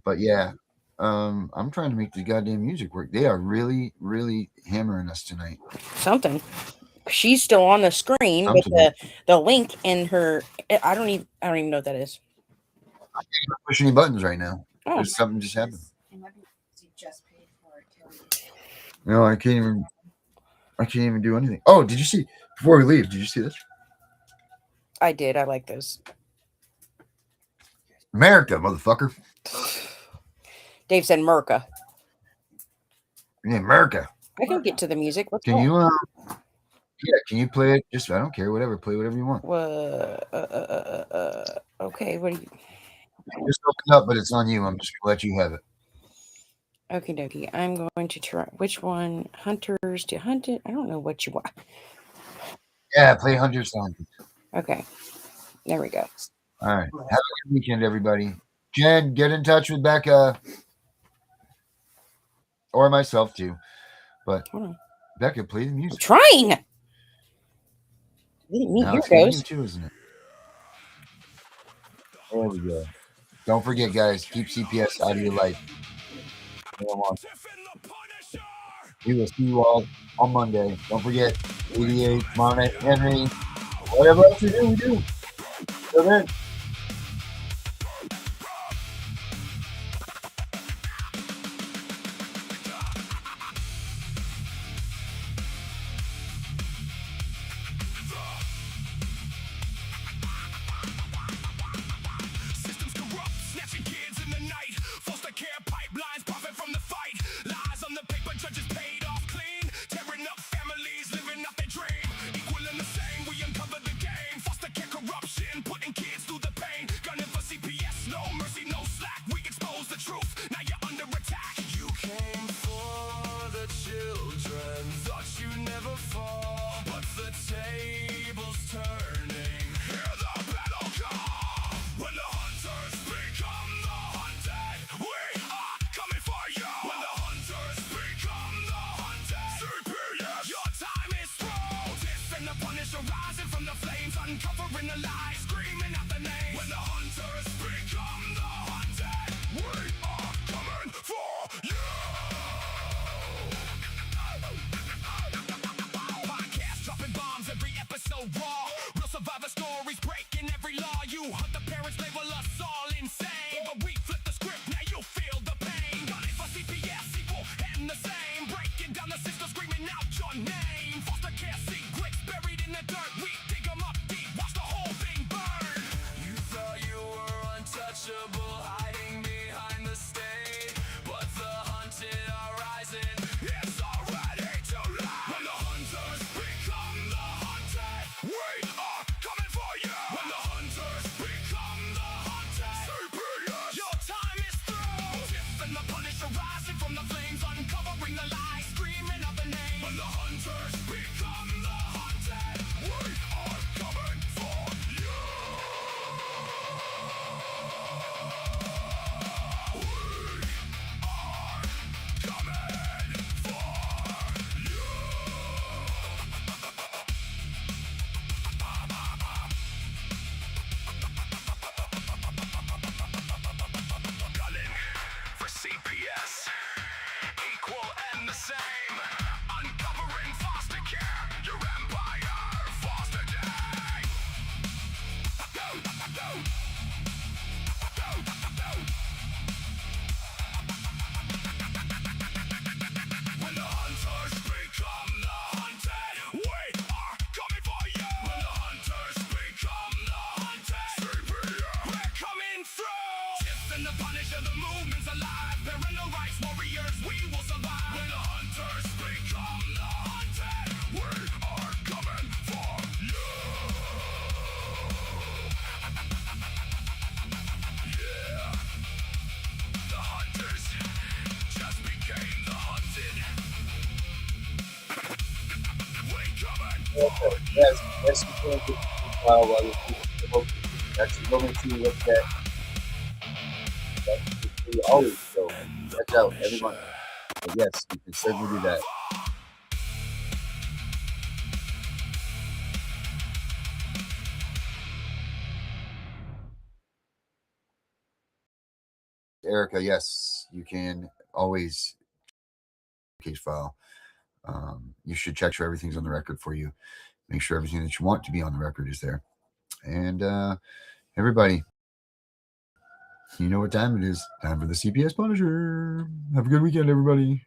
[SPEAKER 2] But yeah, I'm trying to make the goddamn music work. They are really, really hammering us tonight.
[SPEAKER 5] Something. She's still on the screen with the link in her. I don't even know what that is.
[SPEAKER 2] I can't push any buttons right now.
[SPEAKER 5] Oh.
[SPEAKER 2] There's something just happened. No, I can't even do anything. Oh, did you see, before we leave, did you see this?
[SPEAKER 5] I did. I like those.
[SPEAKER 2] America, motherfucker.
[SPEAKER 5] Dave said Merca.
[SPEAKER 2] Yeah, America.
[SPEAKER 5] I can get to the music. What's
[SPEAKER 2] Can you can you play it? Just, I don't care, whatever. Play whatever you want.
[SPEAKER 5] Okay, what do you?
[SPEAKER 2] Just open up, but it's on you. I'm just gonna let you have it.
[SPEAKER 5] Okie dokie. I'm going to try. Which one? Hunters to hunt it? I don't know what you want.
[SPEAKER 2] Yeah, play Hunters to Hunters.
[SPEAKER 5] Okay. There we go.
[SPEAKER 2] All right. Have a good weekend, everybody. Jen, get in touch with Becca. Or myself too. But Becca, play the music.
[SPEAKER 5] I'm trying. Here it goes.
[SPEAKER 2] Too, isn't it? There we go. Don't forget, guys, keep CPS out of your life. We will see you all on Monday. Don't forget, 88 tomorrow night, Henry. Whatever else we do, we do. Till then.
[SPEAKER 1] Systems corrupt, snatching kids in the night. Foster care pipelines profit from the fight. Lies on the paper, judges paid off clean. Tearing up families, living out their dream. Equal and the same, we uncover the game. Foster care corruption, putting kids through the pain. Gunning for CPS, no mercy, no slack. We expose the truth, now you're under attack. You came for the children, thought you'd never fall. But the table's turning. Hear the battle call. When the hunters become the hunted, we are coming for you. When the hunters become the hunted, CPS, your time is through. Tiff and the Punisher rising from the flames, uncovering the lies, screaming out the name. When the hunters become the hunted, we are coming for you. Podcast dropping bombs every episode raw. Real survivor stories breaking every law. You hunt the parents, label us all insane, but we flip the script, now you feel the pain. Gunning for CPS, equal and the same. Breaking down the system, screaming out your name. Foster care secrets buried in the dirt. We dig them up deep, watch the whole thing burn. You thought you were untouchable, hiding behind the state, but the hunted are rising. It's already too late. When the hunters become the hunted, we are coming for you. When the hunters become the hunted, CPS, your time is through. Tiff and the Punisher rising from the flames, uncovering the lies, screaming out the name. When the hunters become the hunted, we are coming for you. Gunning for CPS, equal and the same. Uncovering foster care, your empire, foster day. When the hunters become the hunted, we are coming for you. When the hunters become the hunted, CPS, we're coming through. Tiff and the Punisher, the movement's alive. Parental rights warriors, we will survive. When the hunters become the hunted, we are coming for you. Yeah, the hunters just became the hunted. We coming for
[SPEAKER 2] Yes, yes, you can get while you're that's the moment to look at. That's we always go. Check out every month. But yes, you can certainly do that. Erica, yes, you can always case file. You should check sure everything's on the record for you. Make sure everything that you want to be on the record is there. And everybody, you know what time it is. Time for the CPS Punisher. Have a good weekend, everybody.